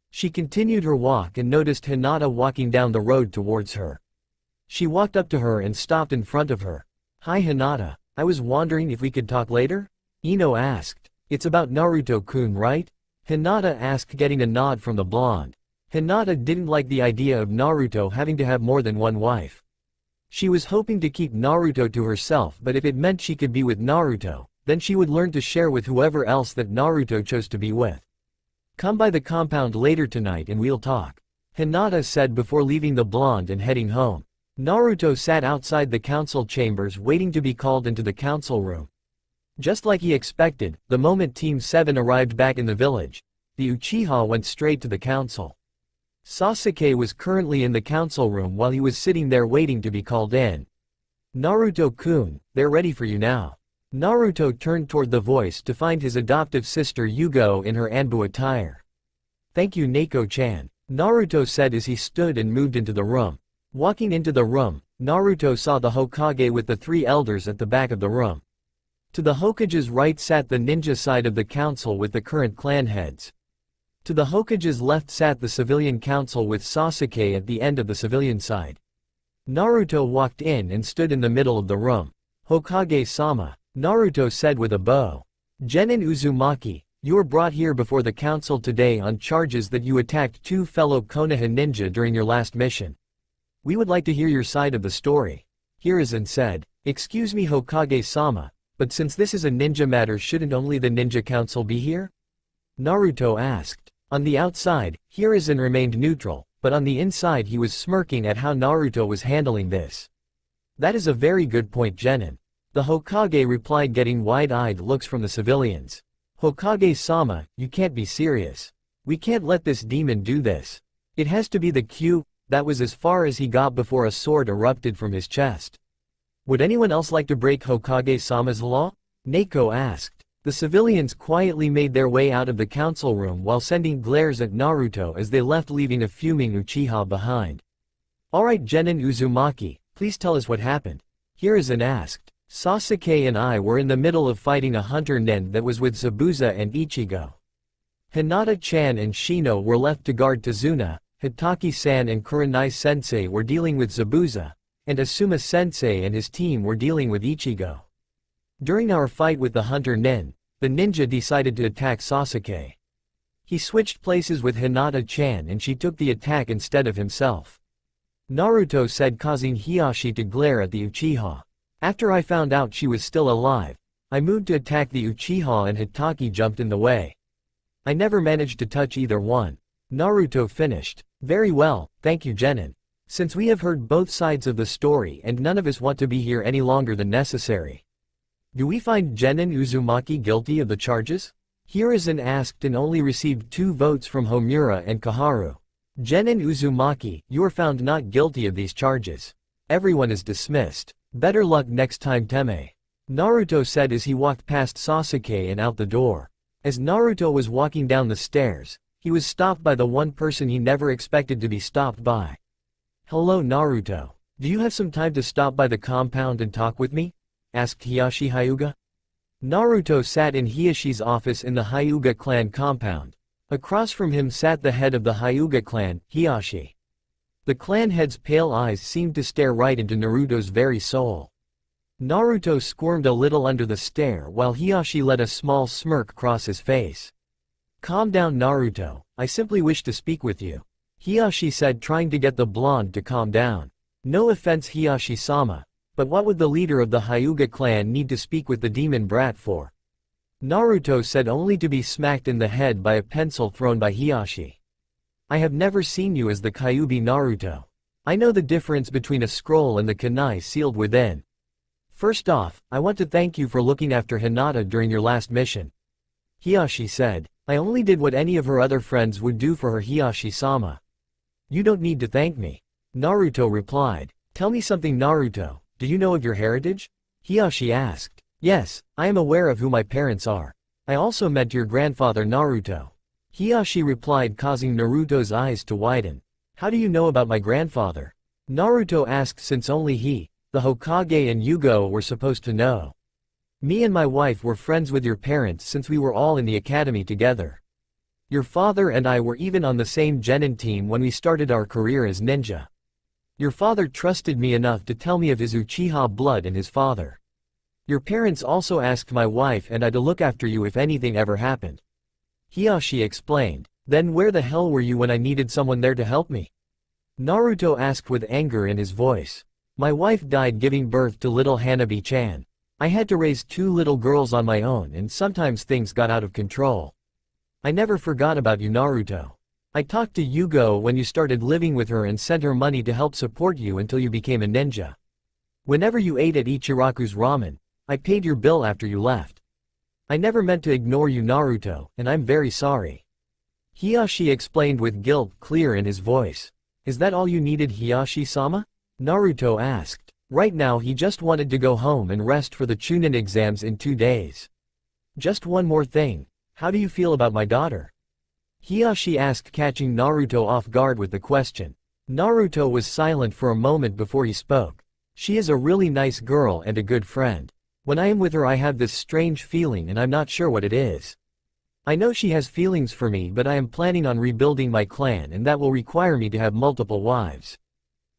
She continued her walk and noticed Hinata walking down the road towards her. She walked up to her and stopped in front of her. Hi Hinata, I was wondering if we could talk later? Ino asked. It's about Naruto-kun, right? Hinata asked, getting a nod from the blonde. Hinata didn't like the idea of Naruto having to have more than one wife. She was hoping to keep Naruto to herself, but if it meant she could be with Naruto, then she would learn to share with whoever else that Naruto chose to be with. Come by the compound later tonight and we'll talk, Hinata said before leaving the blonde and heading home. Naruto sat outside the council chambers waiting to be called into the council room. Just like he expected, the moment Team 7 arrived back in the village, the Uchiha went straight to the council. Sasuke was currently in the council room while he was sitting there waiting to be called in. Naruto-kun, they're ready for you now. Naruto turned toward the voice to find his adoptive sister Yugo in her Anbu attire. Thank you, Neko-chan, Naruto said as he stood and moved into the room. Walking into the room, Naruto saw the Hokage with the three elders at the back of the room. To the Hokage's right sat the ninja side of the council with the current clan heads. To the Hokage's left sat the civilian council with Sasuke at the end of the civilian side. Naruto walked in and stood in the middle of the room. "Hokage-sama," Naruto said with a bow. "Genin Uzumaki, you were brought here before the council today on charges that you attacked two fellow Konoha ninja during your last mission. We would like to hear your side of the story." Hiruzen said. "Excuse me Hokage-sama, but since this is a ninja matter, shouldn't only the ninja council be here?" Naruto asked. On the outside, Hiruzen remained neutral, but on the inside he was smirking at how Naruto was handling this. "That is a very good point, Genin," the Hokage replied, getting wide-eyed looks from the civilians. "Hokage-sama, you can't be serious. We can't let this demon do this. It has to be the Q." That was as far as he got before a sword erupted from his chest. "Would anyone else like to break Hokage-sama's law?" Neko asked. The civilians quietly made their way out of the council room while sending glares at Naruto as they left, leaving a fuming Uchiha behind. "Alright Genin Uzumaki, please tell us what happened," Hiruzen asked. "Sasuke and I were in the middle of fighting a hunter nen that was with Zabuza and Ichigo. Hinata-chan and Shino were left to guard Tazuna, Hitaki-san and Kurenai-sensei were dealing with Zabuza, and Asuma-sensei and his team were dealing with Ichigo. During our fight with the hunter nen, the ninja decided to attack Sasuke. He switched places with Hinata-chan and she took the attack instead of himself," Naruto said, causing Hiashi to glare at the Uchiha. "After I found out she was still alive, I moved to attack the Uchiha and Hitaki jumped in the way. I never managed to touch either one," Naruto finished. "Very well, thank you Genin. Since we have heard both sides of the story and none of us want to be here any longer than necessary. Do we find Genin Uzumaki guilty of the charges?" Hiruzen asked and only received 2 votes from Homura and Kaharu. "Genin Uzumaki, you are found not guilty of these charges. Everyone is dismissed. Better luck next time Teme," Naruto said as he walked past Sasuke and out the door. As Naruto was walking down the stairs, he was stopped by the one person he never expected to be stopped by. "Hello Naruto. Do you have some time to stop by the compound and talk with me?" asked Hiashi Hyuga. Naruto sat in Hiashi's office in the Hyuga clan compound. Across from him sat the head of the Hyuga clan, Hiashi. The clan head's pale eyes seemed to stare right into Naruto's very soul. Naruto squirmed a little under the stare while Hiashi let a small smirk cross his face. "Calm down Naruto, I simply wish to speak with you," Hiashi said, trying to get the blonde to calm down. "No offense Hiashi-sama, but what would the leader of the Hyuga clan need to speak with the demon brat for?" Naruto said, only to be smacked in the head by a pencil thrown by Hiashi. "I have never seen you as the Kyuubi Naruto. I know the difference between a scroll and the kunai sealed within. First off, I want to thank you for looking after Hinata during your last mission," Hiashi said. "I only did what any of her other friends would do for her Hiashi-sama." "You don't need to thank me," Naruto replied. "Tell me something Naruto, do you know of your heritage?" Hiashi asked. "Yes, I am aware of who my parents are. I also met your grandfather Naruto," Hiashi replied, causing Naruto's eyes to widen. "How do you know about my grandfather?" Naruto asked, since only he, the Hokage and Yugo were supposed to know. "Me and my wife were friends with your parents since we were all in the academy together. Your father and I were even on the same Genin team when we started our career as ninja. Your father trusted me enough to tell me of his Uchiha blood and his father. Your parents also asked my wife and I to look after you if anything ever happened," Hiashi explained. "Then where the hell were you when I needed someone there to help me?" Naruto asked with anger in his voice. "My wife died giving birth to little Hanabi-chan. I had to raise 2 little girls on my own and sometimes things got out of control. I never forgot about you Naruto. I talked to Yugo when you started living with her and sent her money to help support you until you became a ninja. Whenever you ate at Ichiraku's ramen, I paid your bill after you left. I never meant to ignore you Naruto, and I'm very sorry," Hiashi explained with guilt clear in his voice. "Is that all you needed Hiashi-sama?" Naruto asked. Right now he just wanted to go home and rest for the Chunin exams in 2 days. "Just one more thing. How do you feel about my daughter?" Hiashi asked, catching Naruto off guard with the question. Naruto was silent for a moment before he spoke. She is a really nice girl and a good friend. When I am with her I have this strange feeling and I'm not sure what it is. I know she has feelings for me, but I am planning on rebuilding my clan and that will require me to have multiple wives.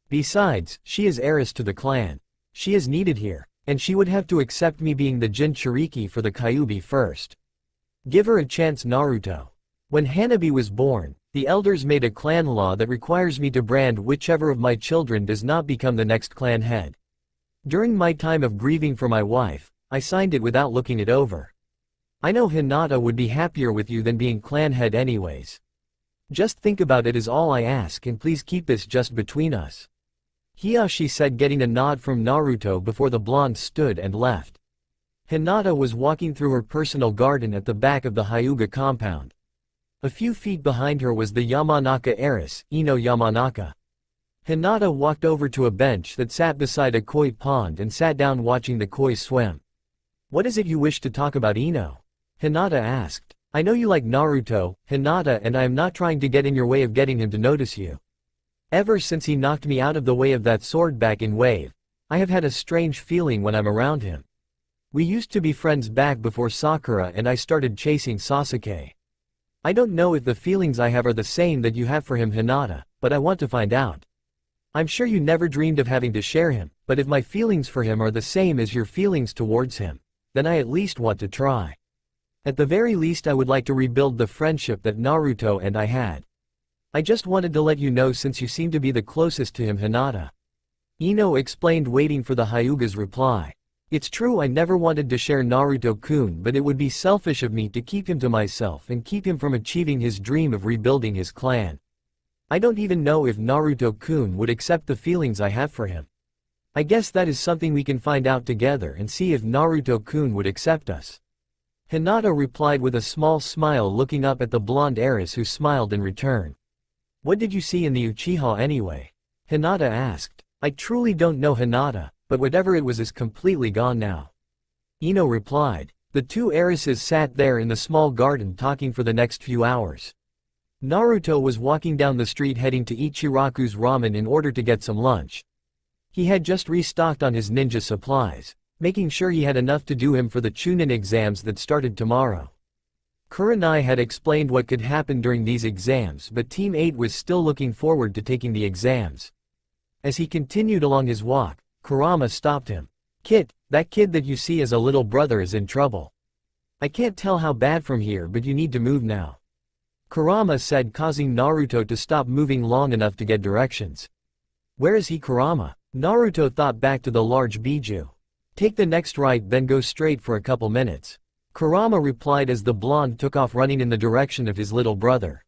Besides, she is heiress to the clan. She is needed here, and she would have to accept me being the Jinchuriki for the Kyuubi first. Give her a chance, Naruto. When Hanabi was born, the elders made a clan law that requires me to brand whichever of my children does not become the next clan head. During my time of grieving for my wife, I signed it without looking it over. I know Hinata would be happier with you than being clan head anyways. Just think about it is all I ask, and please keep this just between us. Hiyashi said, getting a nod from Naruto before the blonde stood and left. Hinata was walking through her personal garden at the back of the Hyuga compound. A few feet behind her was the Yamanaka heiress, Ino Yamanaka. Hinata walked over to a bench that sat beside a koi pond and sat down watching the koi swim. What is it you wish to talk about, Ino? Hinata asked. I know you like Naruto, Hinata, and I am not trying to get in your way of getting him to notice you. Ever since he knocked me out of the way of that sword back in Wave, I have had a strange feeling when I'm around him. We used to be friends back before Sakura and I started chasing Sasuke. I don't know if the feelings I have are the same that you have for him, Hinata, but I want to find out. I'm sure you never dreamed of having to share him, but if my feelings for him are the same as your feelings towards him, then I at least want to try. At the very least I would like to rebuild the friendship that Naruto and I had. I just wanted to let you know since you seem to be the closest to him, Hinata. Ino explained, waiting for the Hyuga's reply. It's true I never wanted to share Naruto-kun, but it would be selfish of me to keep him to myself and keep him from achieving his dream of rebuilding his clan. I don't even know if Naruto-kun would accept the feelings I have for him. I guess that is something we can find out together and see if Naruto-kun would accept us. Hinata replied with a small smile, looking up at the blonde heiress who smiled in return. What did you see in the Uchiha anyway? Hinata asked. I truly don't know, Hinata, but whatever it was is completely gone now. Ino replied. The two heiresses sat there in the small garden talking for the next few hours. Naruto was walking down the street heading to Ichiraku's ramen in order to get some lunch. He had just restocked on his ninja supplies, making sure he had enough to do him for the Chunin exams that started tomorrow. Kurenai had explained what could happen during these exams, but Team 8 was still looking forward to taking the exams. As he continued along his walk, Kurama stopped him. Kit, that kid that you see as a little brother is in trouble. I can't tell how bad from here, but you need to move now. Kurama said, causing Naruto to stop moving long enough to get directions. Where is he, Kurama? Naruto thought back to the large Biju. Take the next right, then go straight for a couple minutes. Kurama replied as the blonde took off running in the direction of his little brother.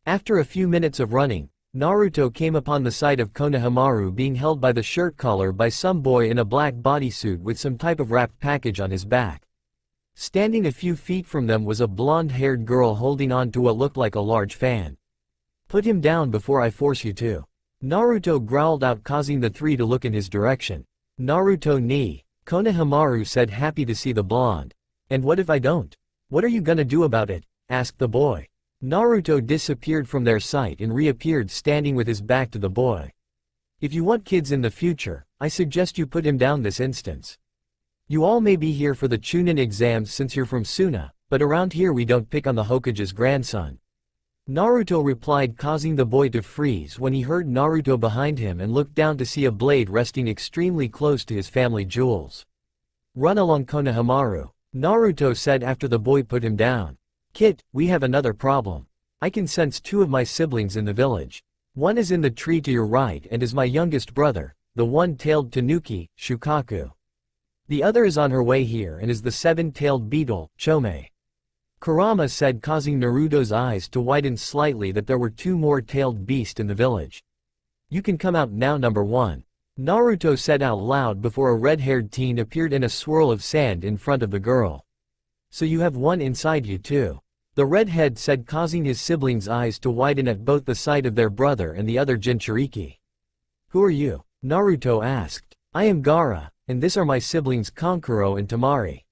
After a few minutes of running, Naruto came upon the sight of Konohamaru being held by the shirt collar by some boy in a black bodysuit with some type of wrapped package on his back. Standing a few feet from them was a blonde-haired girl holding on to what looked like a large fan. Put him down before I force you to. Naruto growled out, causing the three to look in his direction. Naruto ni. Konohamaru said, happy to see the blonde. And what if I don't? What are you gonna do about it? Asked the boy. Naruto disappeared from their sight and reappeared standing with his back to the boy. If you want kids in the future, I suggest you put him down this instance. You all may be here for the Chunin exams since you're from Suna, but around here we don't pick on the Hokage's grandson. Naruto replied, causing the boy to freeze when he heard Naruto behind him and looked down to see a blade resting extremely close to his family jewels. Run along, Konohamaru, Naruto said after the boy put him down. Kit, we have another problem. I can sense two of my siblings in the village. One is in the tree to your right and is my youngest brother, the one-tailed Tanuki, Shukaku. The other is on her way here and is the seven-tailed beetle, Chome. Kurama said, causing Naruto's eyes to widen slightly, that there were two more tailed beasts in the village. You can come out now, number one. Naruto said out loud before a red-haired teen appeared in a swirl of sand in front of the girl. So you have one inside you too. The redhead said, causing his siblings' eyes to widen at both the sight of their brother and the other Jinchuriki. Who are you? Naruto asked. I am Gaara, and this are my siblings Kankuro and Tamari.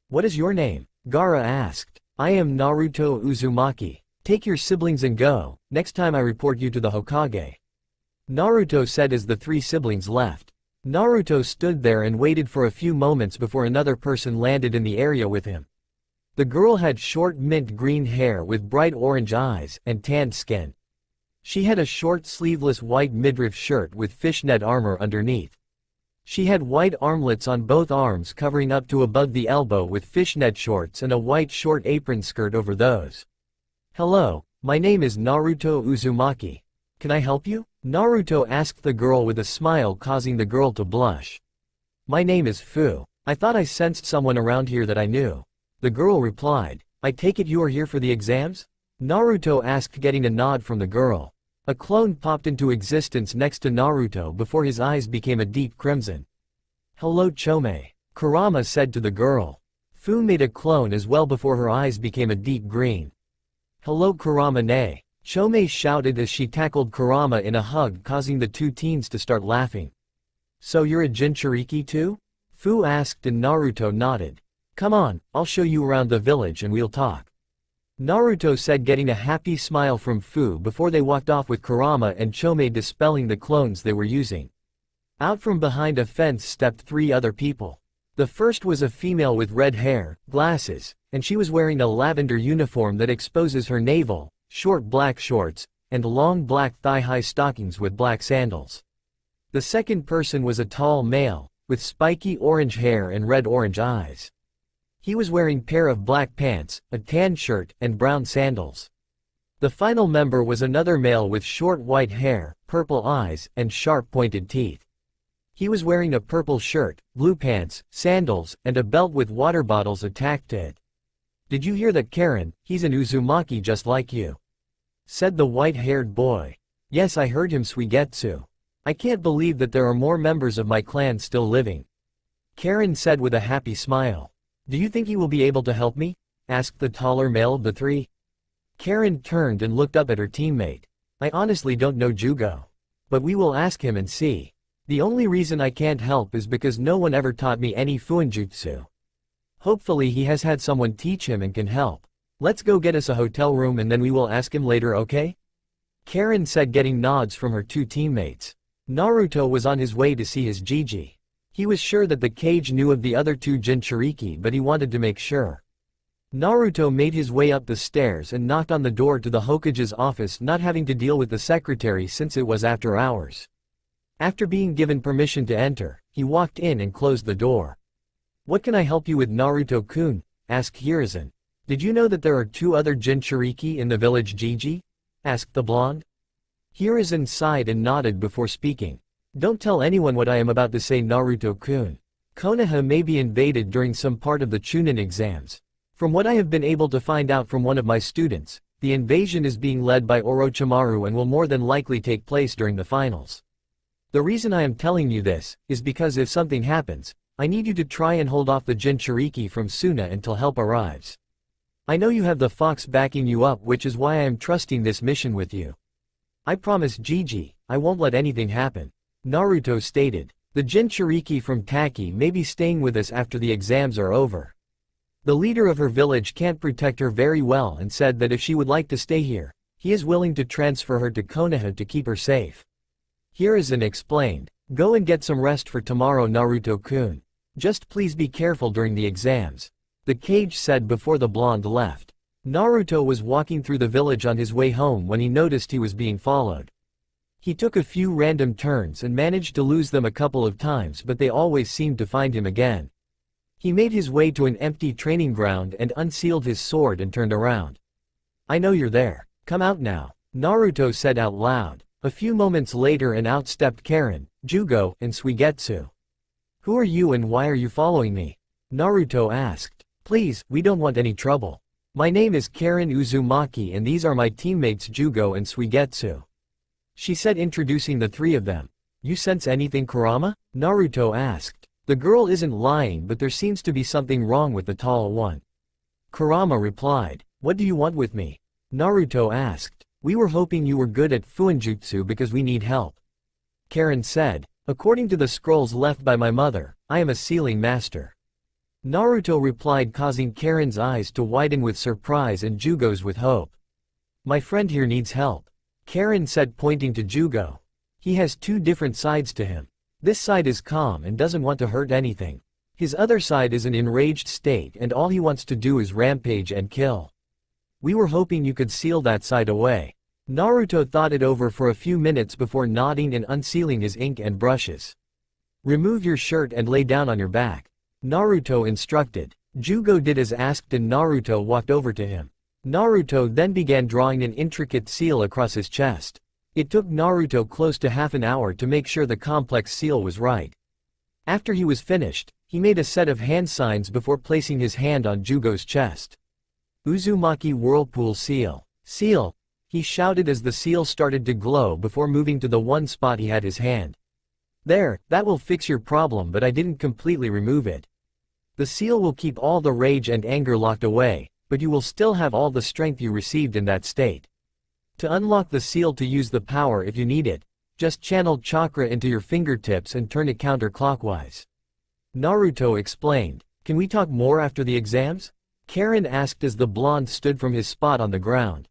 What is your name? Gaara asked. I am Naruto Uzumaki. Take your siblings and go, next time I report you to the Hokage. Naruto said as the three siblings left. Naruto stood there and waited for a few moments before another person landed in the area with him. The girl had short mint green hair with bright orange eyes and tanned skin. She had a short sleeveless white midriff shirt with fishnet armor underneath. She had white armlets on both arms covering up to above the elbow with fishnet shorts and a white short apron skirt over those. "Hello, my name is Naruto Uzumaki. Can I help you?" Naruto asked the girl with a smile, causing the girl to blush. "My name is Fu. I thought I sensed someone around here that I knew." The girl replied. "I take it you are here for the exams?" Naruto asked, getting a nod from the girl. A clone popped into existence next to Naruto before his eyes became a deep crimson. "Hello Chome," Kurama said to the girl. Fu made a clone as well before her eyes became a deep green. "Hello Kurama ne," Chome shouted as she tackled Kurama in a hug, causing the two teens to start laughing. "So you're a Jinchuriki too?" Fu asked and Naruto nodded. "Come on, I'll show you around the village and we'll talk," Naruto said, getting a happy smile from Fu before they walked off with Kurama and Chome dispelling the clones they were using. Out from behind a fence stepped three other people. The first was a female with red hair, glasses, and she was wearing a lavender uniform that exposes her navel, short black shorts, and long black thigh-high stockings with black sandals. The second person was a tall male, with spiky orange hair and red-orange eyes. He was wearing a pair of black pants, a tan shirt, and brown sandals. The final member was another male with short white hair, purple eyes, and sharp pointed teeth. He was wearing a purple shirt, blue pants, sandals, and a belt with water bottles attached to it. "Did you hear that, Karen? He's an Uzumaki just like you," said the white-haired boy. "Yes, I heard him, Suigetsu. I can't believe that there are more members of my clan still living," Karen said with a happy smile. "Do you think he will be able to help me?" asked the taller male of the three. Karen turned and looked up at her teammate. "I honestly don't know Jugo. But we will ask him and see. The only reason I can't help is because no one ever taught me any fuinjutsu. Hopefully he has had someone teach him and can help. Let's go get us a hotel room and then we will ask him later, okay?" Karen said, getting nods from her two teammates. Naruto was on his way to see his Gigi. He was sure that the cage knew of the other two Jinchuriki, but he wanted to make sure. Naruto made his way up the stairs and knocked on the door to the Hokage's office, not having to deal with the secretary since it was after hours. After being given permission to enter, he walked in and closed the door. "What can I help you with, Naruto-kun?" asked Hiruzen. "Did you know that there are two other Jinchuriki in the village, Gigi?" asked the blonde. Hiruzen sighed and nodded before speaking. "Don't tell anyone what I am about to say, Naruto-kun. Konoha may be invaded during some part of the Chunin exams. From what I have been able to find out from one of my students, the invasion is being led by Orochimaru and will more than likely take place during the finals. The reason I am telling you this is because if something happens, I need you to try and hold off the Jinchuriki from Suna until help arrives. I know you have the fox backing you up, which is why I am trusting this mission with you. I promise, Gigi, I won't let anything happen," Naruto stated. "The Jinchuriki from Taki may be staying with us after the exams are over. The leader of her village can't protect her very well and said that if she would like to stay here, he is willing to transfer her to Konoha to keep her safe." Hiruzen explained. "Go and get some rest for tomorrow, Naruto-kun. Just please be careful during the exams," the cage said before the blonde left. Naruto was walking through the village on his way home when he noticed he was being followed. He took a few random turns and managed to lose them a couple of times, but they always seemed to find him again. He made his way to an empty training ground and unsealed his sword and turned around. "I know you're there. Come out now," Naruto said out loud. A few moments later and out stepped Karen, Jugo, and Suigetsu. "Who are you and why are you following me?" Naruto asked. "Please, we don't want any trouble. My name is Karen Uzumaki and these are my teammates Jugo and Suigetsu," she said, introducing the three of them. "You sense anything, Kurama?" Naruto asked. The girl isn't lying, but there seems to be something wrong with the tall one. Kurama replied. "What do you want with me?" Naruto asked. "We were hoping you were good at fuinjutsu because we need help," Karen said. "According to the scrolls left by my mother, I am a sealing master," Naruto replied, causing Karen's eyes to widen with surprise and Jugo's with hope. "My friend here needs help," Karen said, pointing to Jugo. He has two different sides to him. This side is calm and doesn't want to hurt anything. His other side is an enraged state and all he wants to do is rampage and kill. We were hoping you could seal that side away. Naruto thought it over for a few minutes before nodding and unsealing his ink and brushes. Remove your shirt and lay down on your back. Naruto instructed. Jugo did as asked and Naruto walked over to him. Naruto then began drawing an intricate seal across his chest. It took Naruto close to half an hour to make sure the complex seal was right. After he was finished, he made a set of hand signs before placing his hand on Jugo's chest. Uzumaki Whirlpool Seal. Seal, he shouted as the seal started to glow before moving to the one spot he had his hand. There, that will fix your problem, but I didn't completely remove it. The seal will keep all the rage and anger locked away, but you will still have all the strength you received in that state. To unlock the seal to use the power if you need it, just channel chakra into your fingertips and turn it counterclockwise. Naruto explained. Can we talk more after the exams? Karen asked as the blonde stood from his spot on the ground.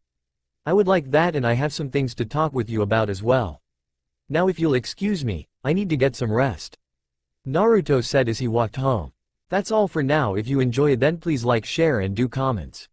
I would like that, and I have some things to talk with you about as well. Now if you'll excuse me, I need to get some rest. Naruto said as he walked home. That's all for now. If you enjoy then please like, share and do comments.